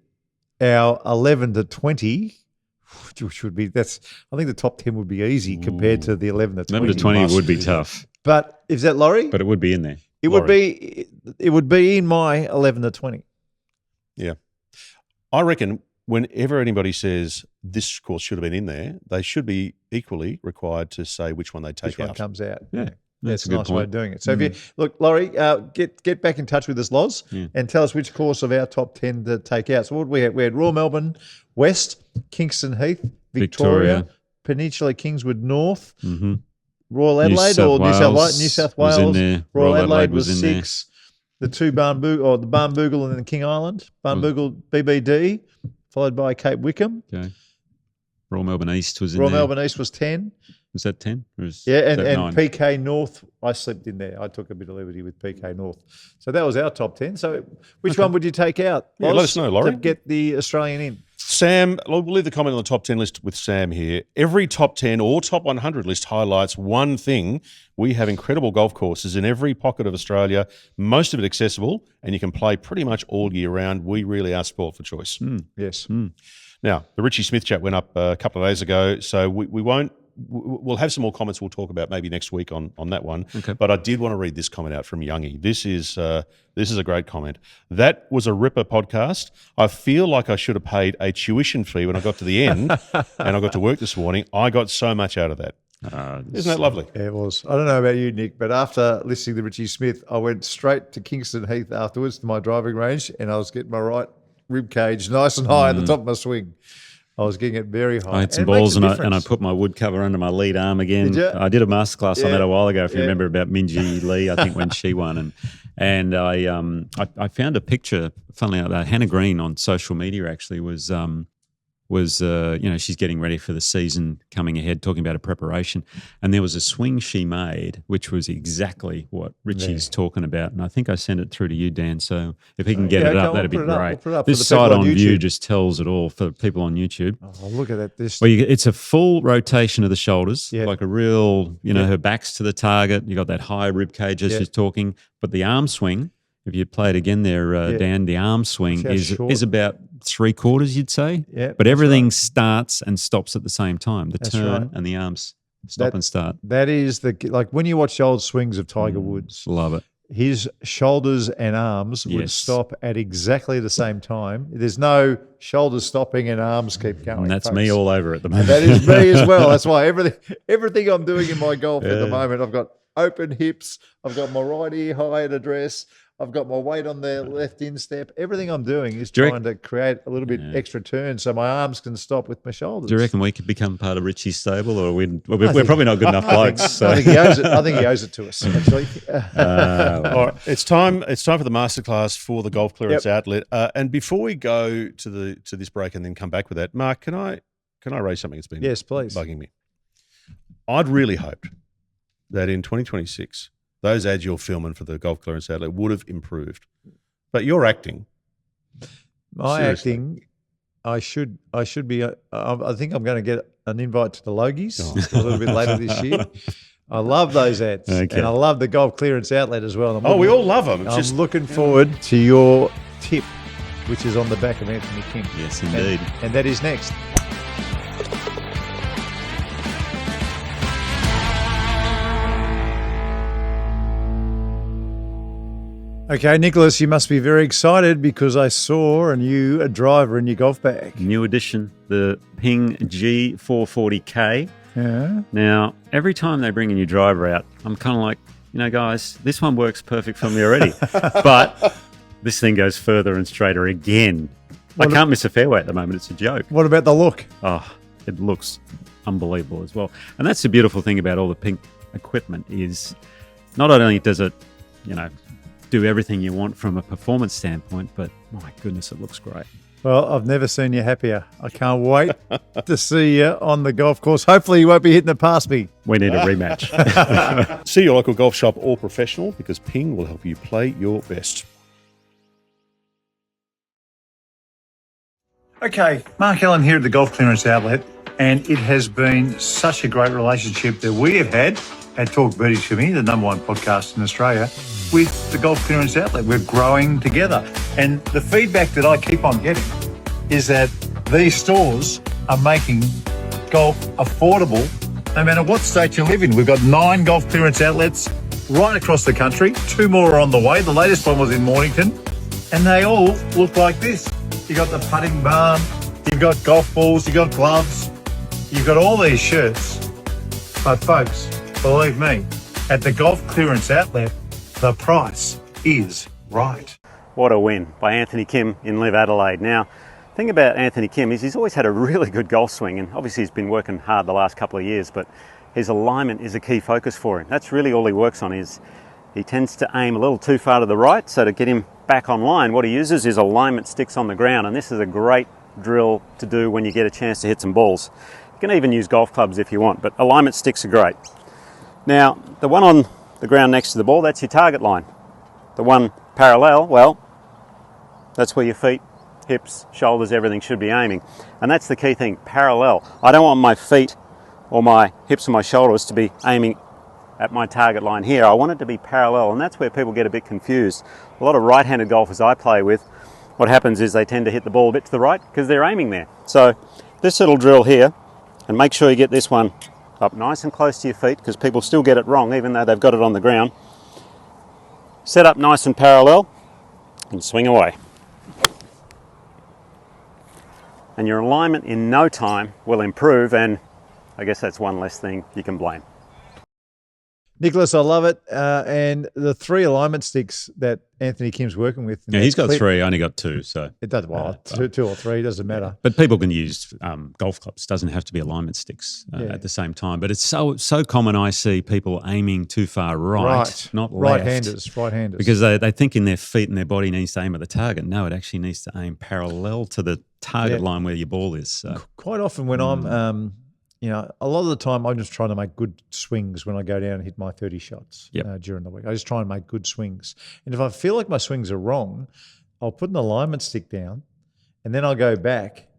our 11 to 20, which would be I think the top 10 would be easy compared to the 11 to 20. 11 to 20 would be tough. But is that Laurie? But it would be in there. It would be in my 11 to 20. Yeah. I reckon whenever anybody says this course should have been in there, they should be equally required to say which one they take Which one comes out. Yeah. That's a good nice point. way of doing it. So if you look, Laurie, get back in touch with us, Loz, and tell us which course of our top 10 to take out. So what we had? We had Royal Melbourne West, Kingston Heath, Victoria. Peninsula Kingswood North, Royal Adelaide New South was in Wales. there. Royal Adelaide was in there. 6. The 2 the Barnbougle and then King Island. Barnbougle BBD, followed by Cape Wickham. Okay. Royal Melbourne East was in Royal there. Melbourne East was 10. Was that 10? Or was Yeah, that and 9? PK North, I slipped in there. I took a bit of liberty with PK North. So that was our top 10. So which one would you take out? Yeah, let us know, Laurie. To get the Australian in. Sam, we'll leave the comment on the top 10 list with Sam here. Every top 10 or top 100 list highlights one thing. We have incredible golf courses in every pocket of Australia, most of it accessible, and you can play pretty much all year round. We really are sport for choice. Yes. Now, the Richie Smith chat went up a couple of days ago, so we won't. We'll have some more comments we'll talk about maybe next week on that one. Okay. But I did want to read this comment out from Youngie. This is a great comment. That was a ripper podcast. I feel like I should have paid a tuition fee when I got to the end and I got to work this morning. I got so much out of that. Isn't that lovely? Yeah, it was. I don't know about you, Nick, but after listening to Richie Smith, I went straight to Kingston Heath afterwards to my driving range, and I was getting my right rib cage nice and high at the top of my swing. I was getting it very high. I had some balls and I put my wood cover under my lead arm again. Did you? I did a masterclass on that a while ago, if you remember, about Minjee Lee, I think, when she won. And I found a picture, funnily enough, Hannah Green on social media actually was she's getting ready for the season coming ahead, talking about her preparation. And there was a swing she made, which was exactly what Richie's talking about. And I think I sent it through to you, Dan. So if he can get it up, that'd be great. This side on view just tells it all for people on YouTube. Oh, look at that. It's a full rotation of the shoulders, like a real, her back's to the target. You got that high rib cage as she's talking. But the arm swing, if you play it again there, Dan, the arm swing is about 3/4, you'd say. Yeah, but everything starts and stops at the same time. The turn and the arms stop and start. That is like when you watch the old swings of Tiger Woods. Love it. His shoulders and arms would stop at exactly the same time. There's no shoulders stopping and arms keep going. And that's me all over at the moment. And that is me as well. That's why everything I'm doing in my golf at the moment, I've got open hips, I've got my right ear high at address, I've got my weight on the left instep. Everything I'm doing is trying to create a little bit extra turn so my arms can stop with my shoulders. Do you reckon we could become part of Richie's stable, or we're probably not good enough blokes? I think he owes it. I think he owes it to us, actually. All right, it's time for the masterclass for the Golf Clearance Outlet. And before we go to this break and then come back with that, Mark, can I raise something that's been bugging me? I'd really hoped that in 2026. Those ads you're filming for the Golf Clearance Outlet would have improved. But you're acting. My acting, I should be, I think I'm going to get an invite to the Logies a little bit later this year. I love those ads. And I love the Golf Clearance Outlet as well. We all love them. I'm looking forward to your tip, which is on the back of Anthony Kim. Yes, indeed. And that is next. Okay, Nicholas, you must be very excited because I saw a new driver in your golf bag. New addition, the Ping G440K. Yeah. Now, every time they bring a new driver out, I'm kind of like, guys, this one works perfect for me already. But this thing goes further and straighter again. I can't miss a fairway at the moment. It's a joke. What about the look? Oh, it looks unbelievable as well. And that's the beautiful thing about all the Ping equipment is not only does it, do everything you want from a performance standpoint, but my goodness, it looks great. Well, I've never seen you happier. I can't wait to see you on the golf course. Hopefully you won't be hitting it past me. We need a rematch. See your local golf shop or professional because Ping will help you play your best. Okay, Mark Allen here at the Golf Clearance Outlet, and it has been such a great relationship that we have had at Talk Birdie to Me, the #1 podcast in Australia, with the Golf Clearance Outlet. We're growing together. And the feedback that I keep on getting is that these stores are making golf affordable no matter what state you live in. We've got 9 Golf Clearance Outlets right across the country. 2 more are on the way. The latest one was in Mornington. And they all look like this. You've got the putting balm, you've got golf balls, you've got gloves, you've got all these shirts. But folks, believe me, at the Golf Clearance Outlet, the price is right. What a win by Anthony Kim in LIV Adelaide. Now, the thing about Anthony Kim is he's always had a really good golf swing, and obviously he's been working hard the last couple of years, but his alignment is a key focus for him. That's really all he works on. Is he tends to aim a little too far to the right, so to get him back online, what he uses is alignment sticks on the ground, and this is a great drill to do when you get a chance to hit some balls. You can even use golf clubs if you want, but alignment sticks are great. Now, the one on the ground next to the ball, that's your target line. The one parallel, well, that's where your feet hips, shoulders, everything should be aiming. And that's the key thing, parallel. I don't want my feet or my hips and my shoulders to be aiming at my target line here. I want it to be parallel, and that's where people get a bit confused. A lot of right-handed golfers I play with, what happens is they tend to hit the ball a bit to the right because they're aiming there. So this little drill here, and make sure you get this one up nice and close to your feet because people still get it wrong even though they've got it on the ground. Set up nice and parallel and swing away. And your alignment in no time will improve, and I guess that's one less thing you can blame. Nicholas, I love it. And the 3 alignment sticks that Anthony Kim's working with. Yeah, he's got 3. I only got 2. So it doesn't, well, 2 or 3 doesn't matter. But people can use golf clubs. It doesn't have to be alignment sticks at the same time. But it's so common. I see people aiming too far right. Not left. Right-handers. Because they think in their feet and their body needs to aim at the target. No, it actually needs to aim parallel to the target line where your ball is. So. Quite often when I'm a lot of the time I'm just trying to make good swings when I go down and hit my 30 shots during the week. I just try and make good swings. And if I feel like my swings are wrong, I'll put an alignment stick down and then I'll go back,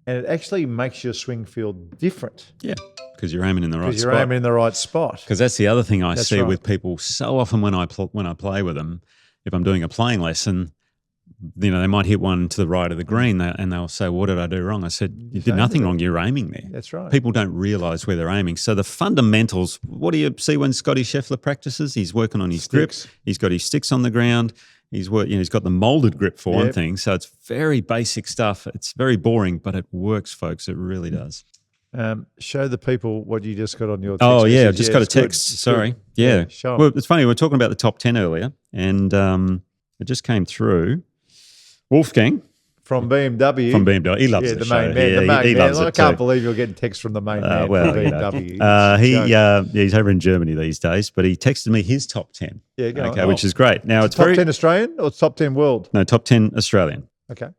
and it actually makes your swing feel different. Yeah, because you're aiming in the right spot. Because you're aiming in the right spot. Because that's the other thing I see with people so often when I play with them, if I'm doing a playing lesson, they might hit one to the right of the green and they'll say, what did I do wrong? I said, you did nothing wrong. You're aiming there. That's right. People don't realise where they're aiming. So the fundamentals, what do you see when Scotty Scheffler practices? He's working on his grip. He's got his sticks on the ground. He's got the moulded grip for one thing. So it's very basic stuff. It's very boring, but it works, folks. It really does. Show the people what you just got on your text. Oh, yeah. Message. I've just got a text. Sorry. Yeah. Show 'em. Well, it's funny. We were talking about the top 10 earlier, and it just came through. Wolfgang. From BMW. He loves the show. Main man. Yeah, he loves it I can't believe you're getting texts from the main man from BMW. He's over in Germany these days, but he texted me his top 10. Yeah, go on. Which is great. Now it's top 10 Australian or top 10 world? No, top 10 Australian. Okay.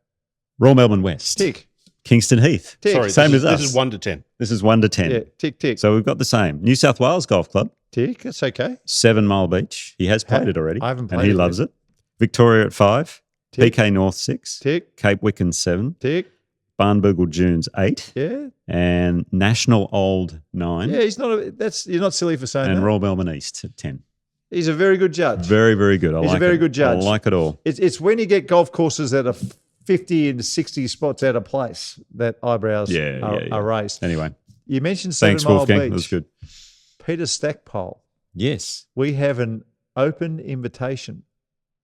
Royal Melbourne West. Tick. Kingston Heath. Tick. Sorry, same as us. This is 1 to 10. This is 1 to 10. Yeah, tick. So we've got the same. New South Wales Golf Club. Tick, that's okay. 7 Mile Beach. He has played it already. I haven't played and he it loves yet. it. Victoria at 5. Tick. PK North 6. Tick. Cape Wicken 7. Tick. Barnbougle Dunes 8. Yeah. And National Old 9. Yeah, you're not silly for saying that. And Royal Melbourne East at 10. He's a very good judge. Very, very good. He's a very good judge. I like it all. It's when you get golf courses that are 50 and 60 spots out of place that eyebrows are raised. Anyway. You mentioned 7 Thanks, Mile Wolfgang. Beach. That was good. Peter Stackpole. Yes. We have an open invitation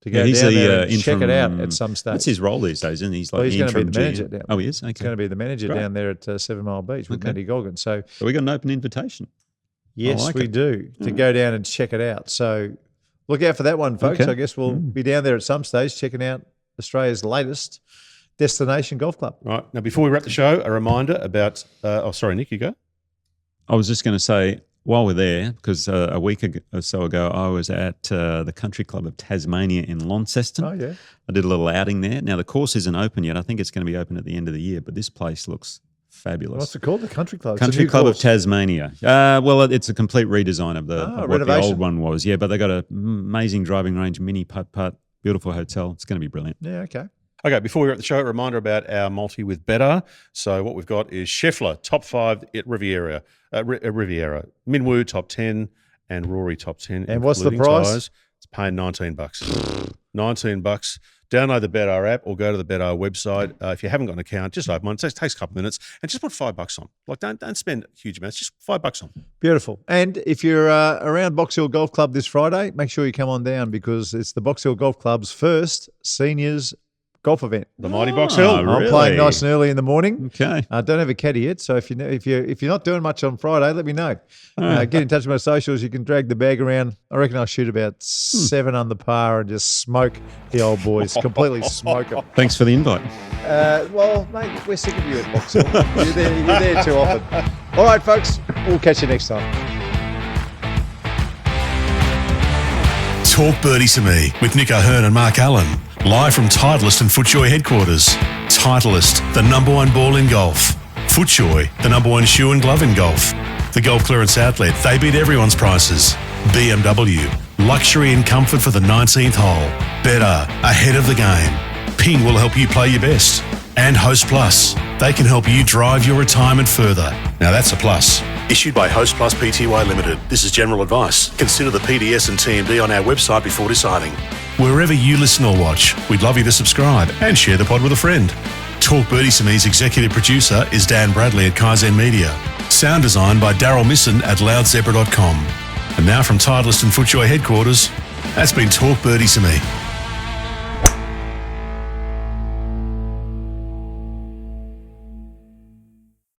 to go down there and check it out at some stage. What's his role these days? Isn't he? He's He's going to be the manager down there. Oh, he is? Okay. He's going to be the manager down there at 7 Mile Beach with Matty Goggins. So we got an open invitation. Yes, we do, to go down and check it out. So look out for that one, folks. Okay. I guess we'll be down there at some stage checking out Australia's latest destination golf club. Right. Now, before we wrap the show, a reminder about sorry, Nick, you go. I was just going to say, while we're there, because a week or so ago, I was at the Country Club of Tasmania in Launceston. Oh, yeah. I did a little outing there. Now, the course isn't open yet. I think it's going to be open at the end of the year, but this place looks fabulous. What's it called? The Country Club? Country Club of Tasmania. Well, it's a complete redesign of what the old one was. Yeah, but they got an amazing driving range, mini putt-putt, beautiful hotel. It's going to be brilliant. Yeah, okay. Okay, before we wrap the show, a reminder about our multi with Better. So what we've got is Scheffler, top 5 at Riviera. Riviera. Minwoo, top 10, and Rory, top 10. And what's the price? Tires. It's paying $19. $19. Download the Better app or go to the Better website. If you haven't got an account, just open one. It takes a couple of minutes and just put $5 on. Like, don't spend huge amounts, just $5 on. Beautiful. And if you're around Box Hill Golf Club this Friday, make sure you come on down because it's the Box Hill Golf Club's first seniors golf event. The Mighty Box Hill. I'm playing nice and early in the morning. Okay. Don't have a caddy yet, so if you're not doing much on Friday, let me know. Get in touch with my socials. You can drag the bag around. I reckon I'll shoot about 7 under par and just smoke the old boys. Completely smoke them. Thanks for the invite. Well, mate, we're sick of you at Box Hill. You're there too often. All right, folks. We'll catch you next time. Talk Birdie to Me with Nick O'Hearn and Mark Allen. Live from Titleist and FootJoy headquarters. Titleist, the #1 ball in golf. FootJoy, the #1 shoe and glove in golf. The Golf Clearance Outlet, they beat everyone's prices. BMW, luxury and comfort for the 19th hole. Better, ahead of the game. Ping will help you play your best. And Host Plus. They can help you drive your retirement further. Now that's a plus. Issued by Host Plus Pty Limited. This is general advice. Consider the PDS and TMD on our website before deciding. Wherever you listen or watch, we'd love you to subscribe and share the pod with a friend. Talk Birdie to Me's executive producer is Dan Bradley at Kaizen Media. Sound design by Daryl Misson at loudzebra.com. And now from Titleist and FootJoy headquarters, that's been Talk Birdie to Me.